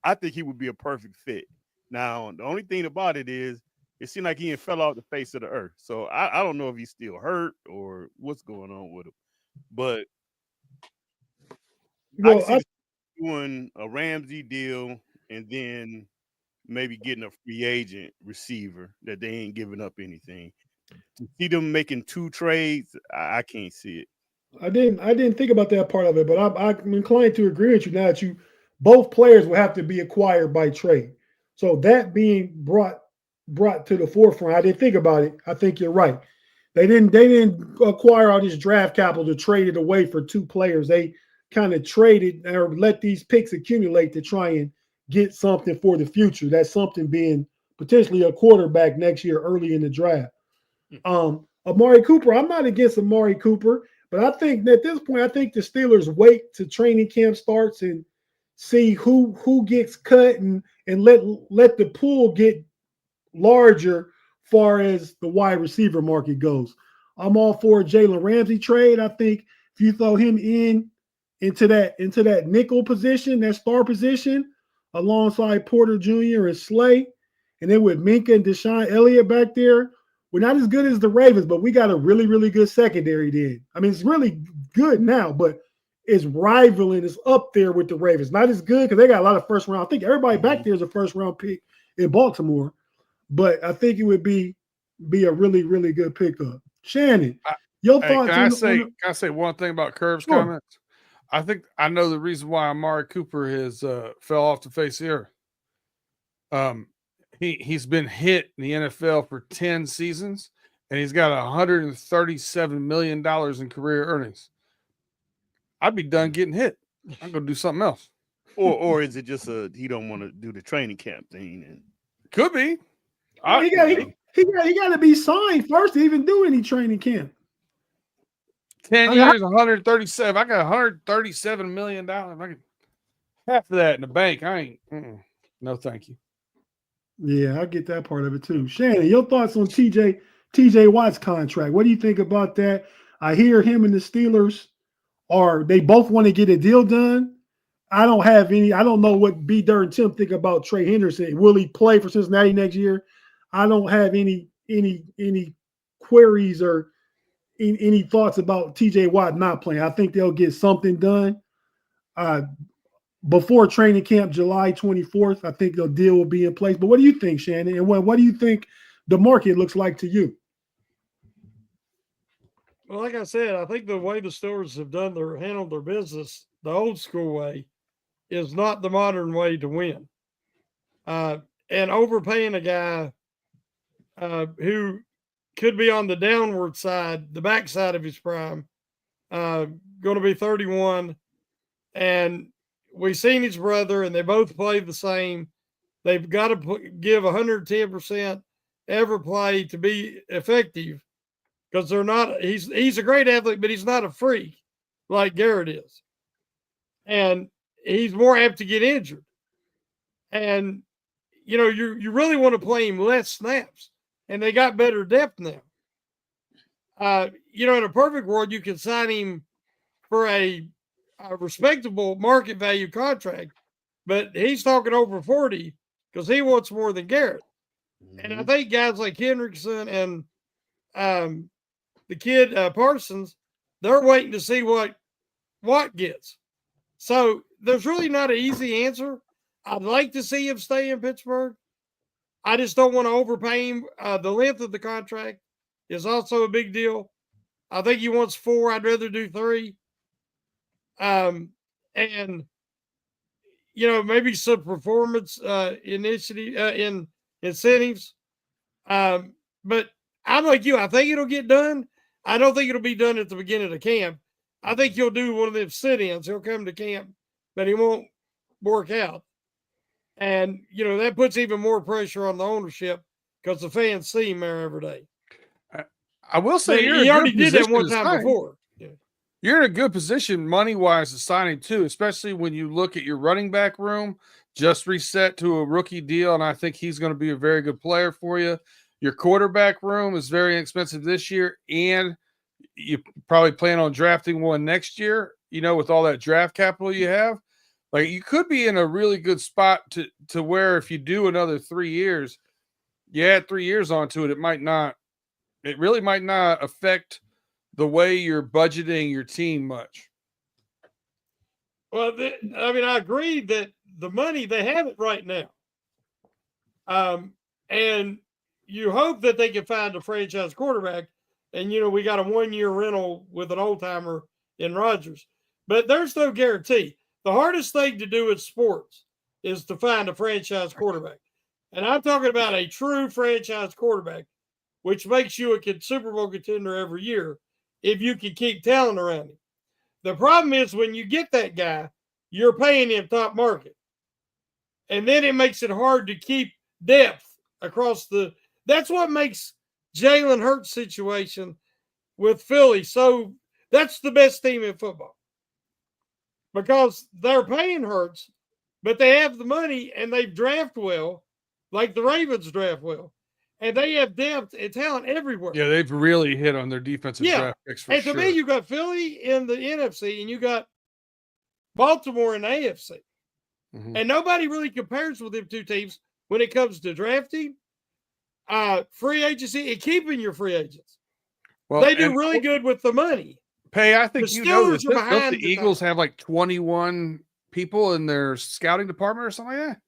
I think he would be a perfect fit. Now, the only thing about it is it seemed like he fell off the face of the earth. So I don't know if he's still hurt or what's going on with him. But Well, I can see doing a Ramsey deal and then maybe getting a free agent receiver that they ain't giving up anything. To see them making 2 trades, I can't see it. I didn't think about that part of it, but I'm inclined to agree with you now that both players will have to be acquired by trade. So that being brought to the forefront, I didn't think about it. I think you're right. They didn't acquire all this draft capital to trade it away for 2 players. They kind of traded or let these picks accumulate to try and get something for the future. That's something being potentially a quarterback next year early in the draft. Amari Cooper, I'm not against Amari Cooper, but I think at this point, I think the Steelers wait till training camp starts and see who gets cut and let the pool get larger far as the wide receiver market goes. I'm all for a Jalen Ramsey trade. I think if you throw him into that nickel position, that star position, alongside Porter Jr. and Slay, and then with Minka and Deshaun Elliott back there, we're not as good as the Ravens, but we got a really, really good secondary then. I mean, it's really good now, but it's rivaling, it's up there with the Ravens. Not as good because they got a lot of first round. I think everybody back there is a first round pick in Baltimore, but I think it would be a really, really good pickup. Shannon, your thoughts? Can I say one thing about Curve's Sure. comments? I think I know the reason why Amari Cooper has fell off the face of the earth. He's been hit in the NFL for 10 seasons, and he's got $137 million in career earnings. I'd be done getting hit. I'm gonna do something else. Or is it just he don't want to do the training camp thing? And Could be. He got to be signed first to even do any training camp. 10 years, 137. I got $137 million. I can half of that in the bank. I ain't. No, thank you. Yeah, I get that part of it too. Shannon, your thoughts on TJ Watt's contract? What do you think about that? I hear him and the Steelers they both want to get a deal done. I don't know what B. Dirt and Tim think about Trey Henderson. Will he play for Cincinnati next year? I don't have any queries or any thoughts about TJ Watt not playing. I think they'll get something done before training camp, July 24th. I think the deal will be in place. But what do you think, Shannon? And what do you think the market looks like to you? Well, like I said, I think the way the Steelers have handled their business, the old school way, is not the modern way to win. And overpaying a guy who could be on the downward side, the backside of his prime, going to be 31, and we've seen his brother, and they both play the same. They've got to give 110% every play to be effective. Because they're not, he's a great athlete, but he's not a freak like Garrett is. And he's more apt to get injured. And, you really want to play him less snaps. And they got better depth now. in a perfect world, you can sign him for a respectable market value contract, but he's talking over 40 because he wants more than Garrett. And I think guys like Hendrickson and the kid Parsons, they're waiting to see what Watt gets. So there's really not an easy answer. I'd like to see him stay in Pittsburgh. I just don't want to overpay him. The length of the contract is also a big deal. I think he wants 4. I'd rather do 3. And maybe some performance initiative incentives. But I'm like you. I think it'll get done. I don't think it'll be done at the beginning of the camp. I think he'll do one of them sit-ins. He'll come to camp, but he won't work out. And, that puts even more pressure on the ownership because the fans see him there every day. I will say he already did that one time before. Yeah. You're in a good position money-wise to sign him too, especially when you look at your running back room, just reset to a rookie deal, and I think he's going to be a very good player for you. Your quarterback room is very expensive this year, and you probably plan on drafting one next year, with all that draft capital you have. Like, you could be in a really good spot to where if you do another 3 years, you add 3 years onto it, it really might not affect the way you're budgeting your team much. Well, I agree that the money, they have it right now. And you hope that they can find a franchise quarterback. And, we got a 1-year rental with an old timer in Rodgers. But there's no guarantee. The hardest thing to do in sports is to find a franchise quarterback. And I'm talking about a true franchise quarterback, which makes you a Super Bowl contender every year if you can keep talent around him. The problem is when you get that guy, you're paying him top market. And then it makes it hard to keep depth across that's what makes Jalen Hurts' situation with Philly. So that's the best team in football because they're paying Hurts, but they have the money and they draft well, like the Ravens draft well. And they have depth and talent everywhere. Yeah, they've really hit on their defensive draft picks for sure. And to me, you got Philly in the NFC and you got Baltimore in the AFC. Mm-hmm. And nobody really compares with them two teams when it comes to drafting, free agency, and keeping your free agents. Well, they do really good with the money. Pay, I think don't the Eagles have like 21 people in their scouting department or something like that?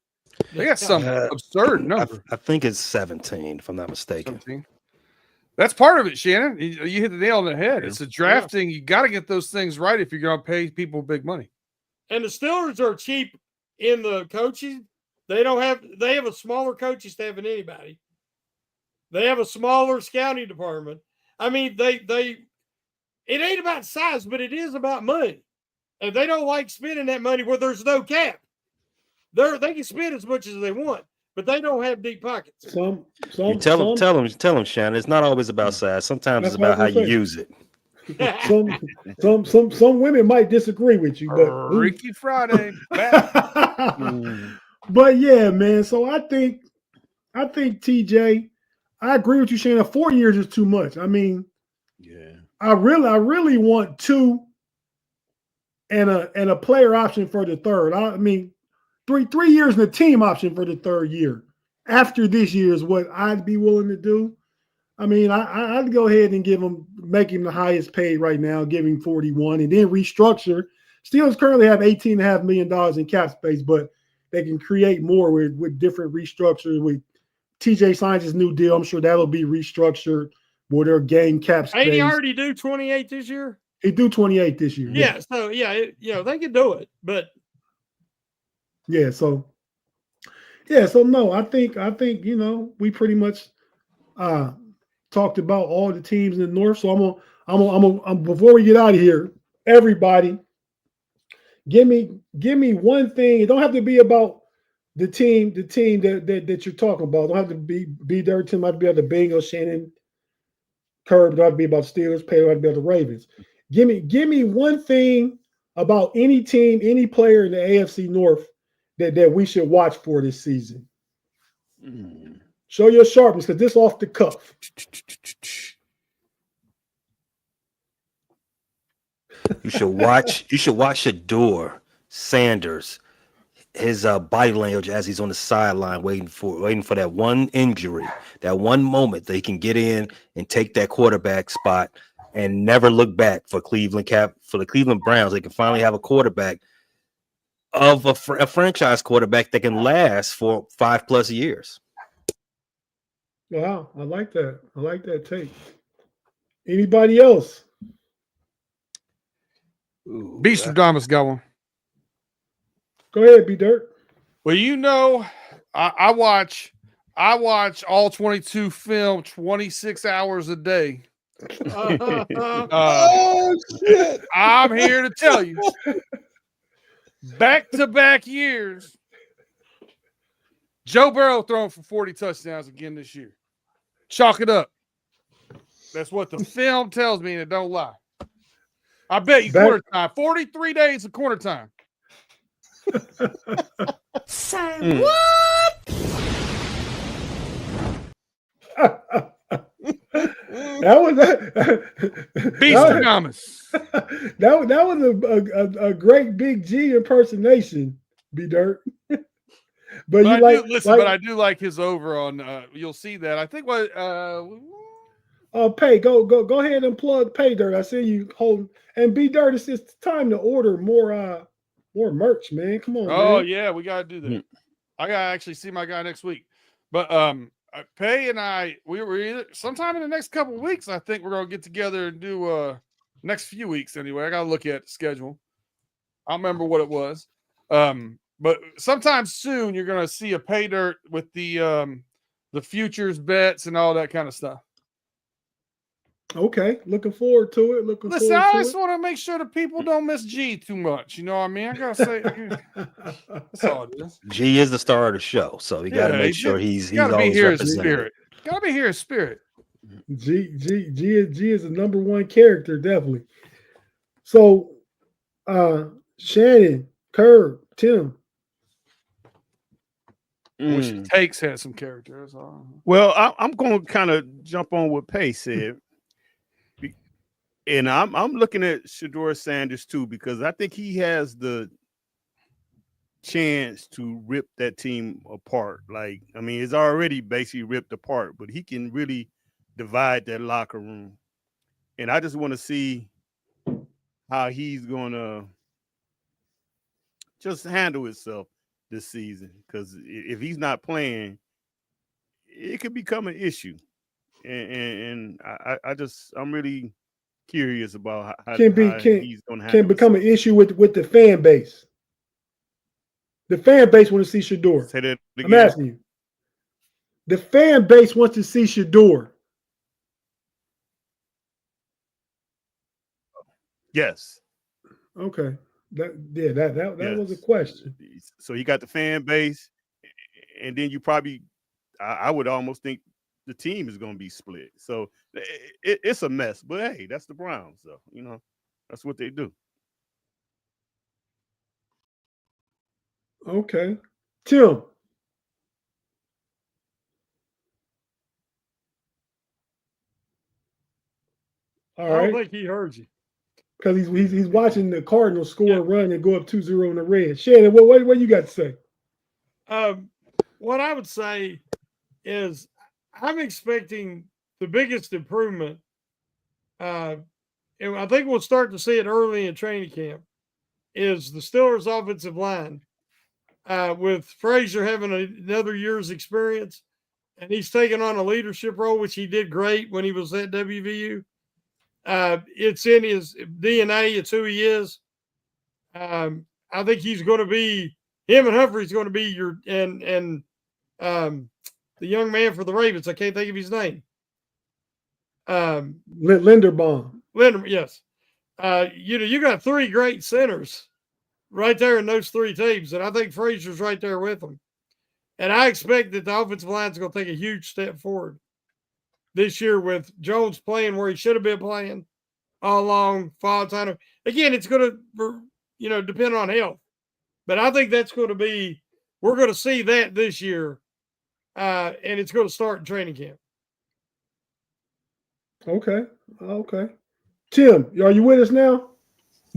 They got some absurd number. I think it's 17, if I'm not mistaken. 17. That's part of it, Shannon. You hit the nail on the head. It's a drafting. You got to get those things right if you're going to pay people big money. And the Steelers are cheap in the coaching. They have a smaller coaching staff than anybody. They have a smaller scouting department. I mean, it ain't about size, but it is about money. And they don't like spending that money where there's no cap. They can spend as much as they want, but they don't have deep pockets. Tell them, Shannon. It's not always about size. Sometimes it's about how you use it. some women might disagree with you, but Freaky Friday. But yeah, man. So I think TJ, I agree with you, Shannon. 4 years is too much. I mean, yeah, I really want 2 and a player option for the third. I mean, 3 years and a team option for the third year. After this year is what I'd be willing to do. I mean, I'd go ahead and make him the highest paid right now, give him 41, and then restructure. Steelers currently have $18.5 million in cap space, but they can create more with different restructures. With TJ signs his new deal, I'm sure that'll be restructured where they'll gain cap space. Ain't he already do 28 this year? He do 28 this year. Yeah. So they can do it, but so no, I think we pretty much talked about all the teams in the North. So I'm before we get out of here, everybody, give me one thing. It don't have to be about the team that you're talking about. It don't have to be their team. It have to be about the Bengals, Shannon, Curb. It don't have to be about Steelers. Pay. It don't have to be about the Ravens. Give me one thing about any team, any player in the AFC North that we should watch for this season. Show your sharpness, because this off the cuff. You should watch Shedeur Sanders, his body language as he's on the sideline waiting for that one injury, that one moment that he can get in and take that quarterback spot and never look back for the Cleveland Browns. They can finally have a quarterback of a franchise quarterback that can last for 5+ years. Wow, I like that. I like that take. Anybody else? Beastradamus got one. Go ahead, B Dirt. Well, you know, I watch all 22 film 26 hours a day. Oh shit! I'm here to tell you, back-to-back years, Joe Burrow throwing for 40 touchdowns again this year. Chalk it up. That's what the film tells me, and it don't lie. I bet you corner time. 43 days of corner time. Say what? That was Beastradamus. that was a great Big G impersonation, B Dirt. But you like listen, but I do like his over on. You'll see that. I think what. Pay, go ahead and plug Pay Dirt. I see you holding and B Dirt. It's time to order more merch, man. Come on. Oh man. yeah, we gotta do that. I gotta actually see my guy next week. But Pay and I, we were either sometime in the next couple of weeks. I think we're gonna get together and do next few weeks anyway. I gotta look at the schedule. I don't remember what it was. But sometime soon you're gonna see a Pay Dirt with the futures bets and all that kind of stuff. Okay, looking forward to it. Listen, I just want to make sure the people don't miss G too much. You know what I mean? I gotta say, that's all it is. G is the star of the show, so we got to make sure he's gotta be always here in represented. spirit. Gotta be here in spirit. G is a number one character, definitely. So, Shannon, Curb, Tim. Wish the takes had some characters. Well, I'm going to kind of jump on what Pay said. And I'm looking at Shedeur Sanders too, because I think he has the chance to rip that team apart. Like, I mean, it's already basically ripped apart, but he can really divide that locker room. And I just want to see how he's going to just handle himself this season. Because if he's not playing, it could become an issue. And I'm really curious about how he's going to handle become an issue with the fan base. The fan base want to see Shedeur. Say that again. I'm asking you. The fan base wants to see Shedeur. Yes. Okay. That Yes. was a question. So you got the fan base, and then you probably, I would almost think the team is going to be split. So it's a mess. But hey, that's the Browns, so that's what they do. Okay, Tim. All right. I don't think he heard you. Because he's watching the Cardinals score, run, and go up 2-0 in the red. Shannon, what you got to say? What I would say is I'm expecting the biggest improvement. And I think we'll start to see it early in training camp. Is the Steelers' offensive line with Frazier having another year's experience, and he's taken on a leadership role, which he did great when he was at WVU. It's in his DNA. It's who he is. I think he's going to be him, and Humphrey's going to be the young man for the Ravens. I can't think of his name. Linderbaum. Yes. You got three great centers right there in those three teams, and I think Frazier's right there with them. And I expect that the offensive line is going to take a huge step forward this year with Jones playing where he should have been playing all along. Fall time. Again, it's going to depend on health, but I think that's going to be we're going to see that this year, and it's going to start in training camp. Okay. Tim, are you with us now?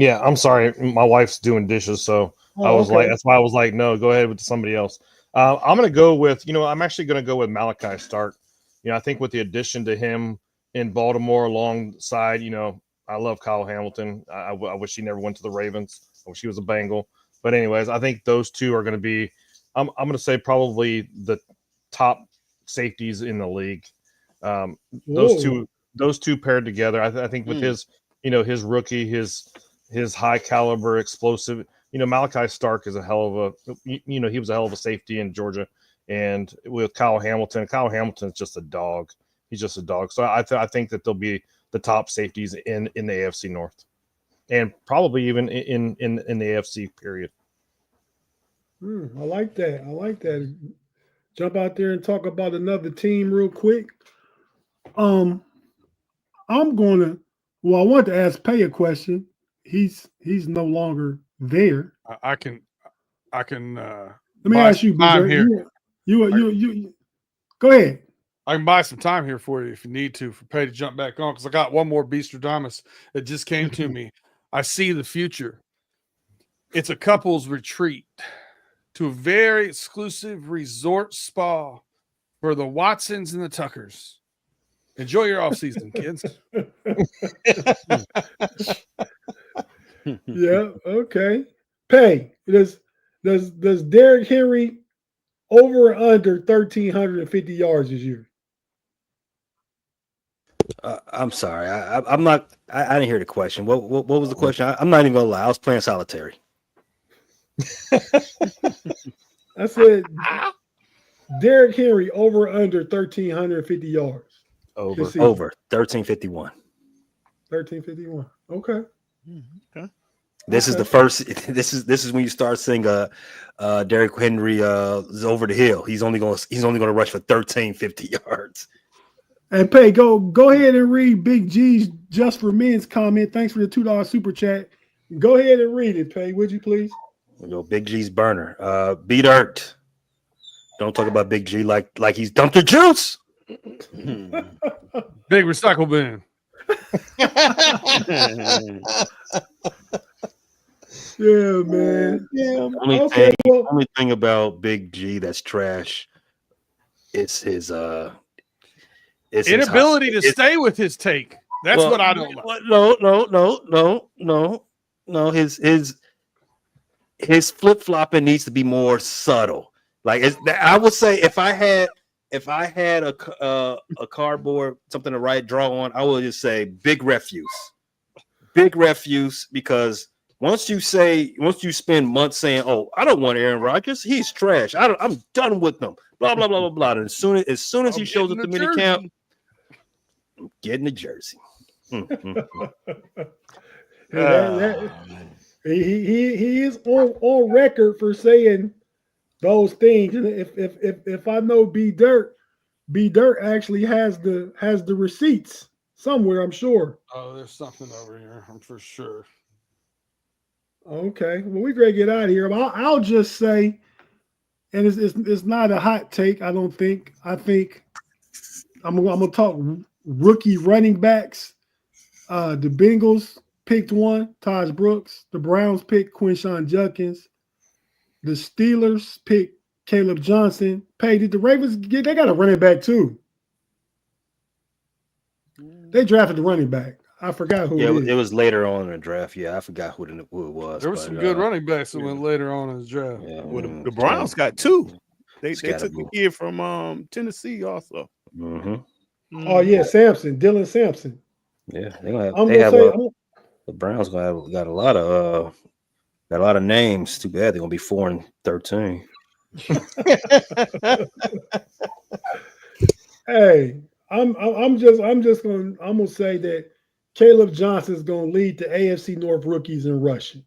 Yeah, I'm sorry. My wife's doing dishes, so I was like, that's why I was like, no, go ahead with somebody else. I'm going to go with, I'm actually going to go with Malachi Stark. I think with the addition to him in Baltimore alongside, I love Kyle Hamilton. I wish he never went to the Ravens. I wish he was a Bengal. But anyways, I think those two are going to be, I'm going to say probably the top safeties in the league. Those two paired together, I think with his, his rookie, his high caliber explosive, Malachi Stark is a hell of a, he was a hell of a safety in Georgia. And with Kyle Hamilton is just a dog. He's just a dog. So I think that they'll be the top safeties in the AFC North, and probably even in the AFC period. I like that. Jump out there and talk about another team real quick. I'm gonna. Well, I want to ask Pay a question. He's no longer there. I can. Let me ask you, time here. You. Go ahead. I can buy some time here for you if you need to, for Pay to jump back on, because I got one more Beastradamus that just came to me. I see the future. It's a couple's retreat to a very exclusive resort spa for the Watsons and the Tuckers. Enjoy your off season, kids. Yeah. Okay. Pay. Does Derrick Henry over or under 1,350 yards this year? I'm sorry. I'm not. I didn't hear the question. What was the question? I'm not even gonna lie. I was playing solitary. I said Derrick Henry over or under 1,350 yards. Over 1,351. 1,351. Okay. This is the first. This is when you start seeing Derrick Henry is over the hill. He's only going to rush for 1,350 yards. And Pay, go ahead and read Big G's Just for Men's comment. Thanks for the $2 super chat. Go ahead and read it, Pay, would you please? Big G's burner. B Dirt. Don't talk about Big G like he's dumped the juice. Big recycle bin. Yeah, man. Only thing about Big G that's trash is his inability to stay with his take. That's what I don't like. No. His flip flopping needs to be more subtle. Like I would say, if I had a cardboard, something to draw on, I would just say big refuse, because once you spend months saying, "Oh, I don't want Aaron Rodgers, he's trash. I'm done with him." Blah blah blah blah blah. And as soon as he shows up to minicamp, I'm getting the jersey. He is on record for saying those things. And if I know B Dirt actually has the receipts somewhere, I'm sure. Oh, there's something over here. I'm for sure. Okay, well, we gotta get out of here. I'll just say, and it's not a hot take. I don't think. I think I'm gonna talk rookie running backs. The Bengals picked one, Taj Brooks. The Browns picked Quinshawn Judkins. The Steelers picked Caleb Johnson. Did the Ravens get? They got a running back too. They drafted the running back. I forgot who. It was later on in the draft. Yeah, I forgot who it was. There were some good running backs that went later on in the draft. Yeah, the Browns got two. They took the kid from Tennessee also. Mm-hmm. Oh yeah, Dylan Sampson. Yeah, the Browns got a lot of names. Too bad they're gonna be 4-13. Hey, I'm gonna say that Caleb Johnson is gonna lead the AFC North rookies in rushing.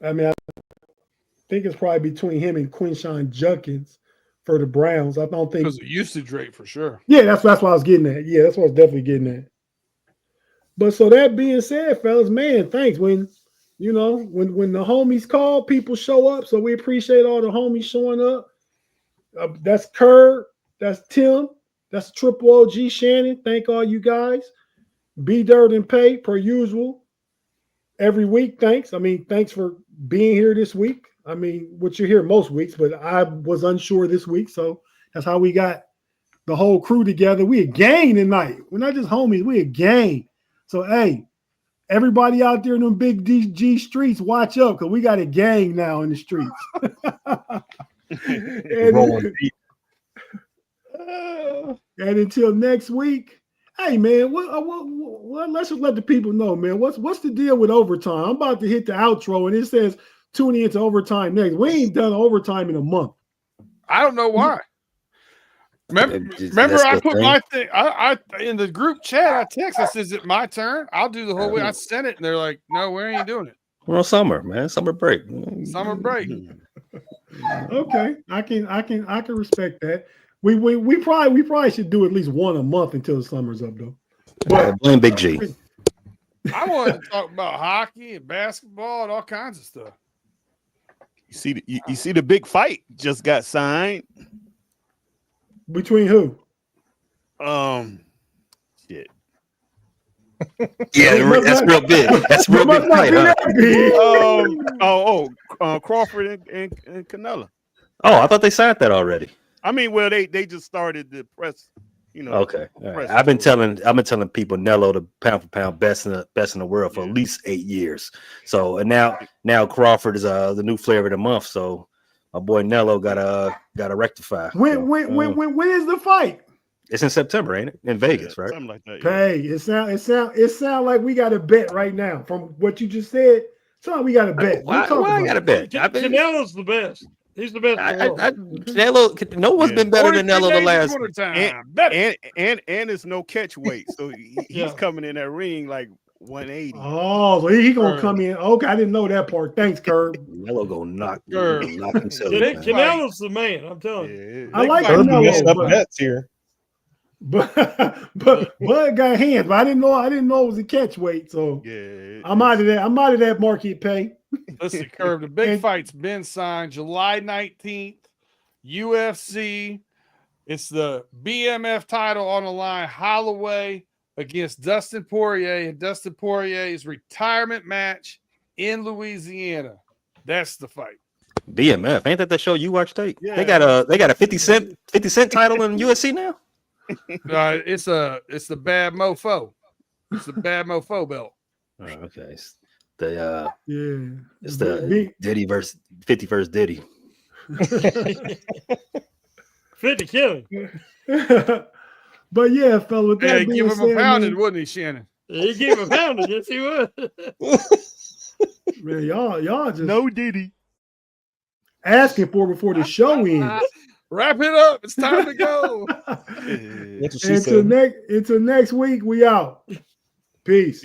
I mean, I think it's probably between him and Quinshawn Judkins for the Browns. I don't think because of usage rate for sure. Yeah, that's what I was getting at. Yeah, that's what I was definitely getting at. But so that being said, fellas, man, thanks. When the homies call, people show up. So we appreciate all the homies showing up. That's Kerr, that's Tim, that's Triple OG Shannon. Thank all you guys. B Dirt and Pay per usual. Every week, thanks. I mean, thanks for being here this week. I mean, what you're here most weeks, but I was unsure this week, so that's how we got the whole crew together. We a gang tonight. We're not just homies. We a gang. So hey, everybody out there in them big DG streets, watch up because we got a gang now in the streets. Rolling deep. And until next week, hey man, let's just let the people know, man. What's the deal with overtime? I'm about to hit the outro, and it says tune in to overtime next. We ain't done overtime in a month. I don't know why. Remember I put my thing. I in the group chat. I text. I says, "Is it my turn? I'll do the whole way." I sent it, and they're like, "No, we ain't doing it." We're on summer, man. Summer break. Summer break. Okay, I can respect that. We probably should do at least one a month until the summer's up, though. But blame Big G. I wanted to talk about hockey and basketball and all kinds of stuff. You see the big fight just got signed. Between who? Shit. Yeah, that's real big. That's real big fight, huh? Crawford and Canelo. Oh, I thought they signed that already. I mean, well, they just started the press. You know. Okay. All right. I've been telling people Nello the pound for pound best in the world for at least 8 years. So and now Crawford is the new flavor of the month. So my boy Nello gotta rectify. When is the fight? It's in September, ain't it? In Vegas, right? Something like that. Hey, it sound like we got a bet right now. From what you just said, sound like we got a bet. Why I got a bet? Canelo's the best. He's the best. Canelo, no one's been better than Nello the last. And it's no catch weight, so he's coming in that ring like 180. Oh, so he gonna come in. Okay, I didn't know that part. Thanks, Curb. Nello gonna knock himself. Canelo's the man. I'm telling you. I like Canelo bets here. But Bud got hands, but I didn't know it was a catch weight. So I'm out of that. I'm out of that market pay. Listen, Curb, the big fight's been signed July 19th. UFC. It's the BMF title on the line. Holloway against Dustin Poirier, and Dustin Poirier's retirement match in Louisiana. That's the fight. BMF, ain't that the show you watch, Tate? Yeah. They got a 50 cent title in UFC now. It's the bad mofo. It's the bad mofo belt. Oh, okay. It's It's the Diddy versus 50 versus Diddy. 50 killing. But yeah, fella, with that being give him said, a pounding, man, wouldn't he, Shannon? He gave him a pounding. Yes, he would. man, y'all just No Diddy. asking for it before the show ends. Wrap it up. It's time to go. That's what she said. Until next week, we out. Peace.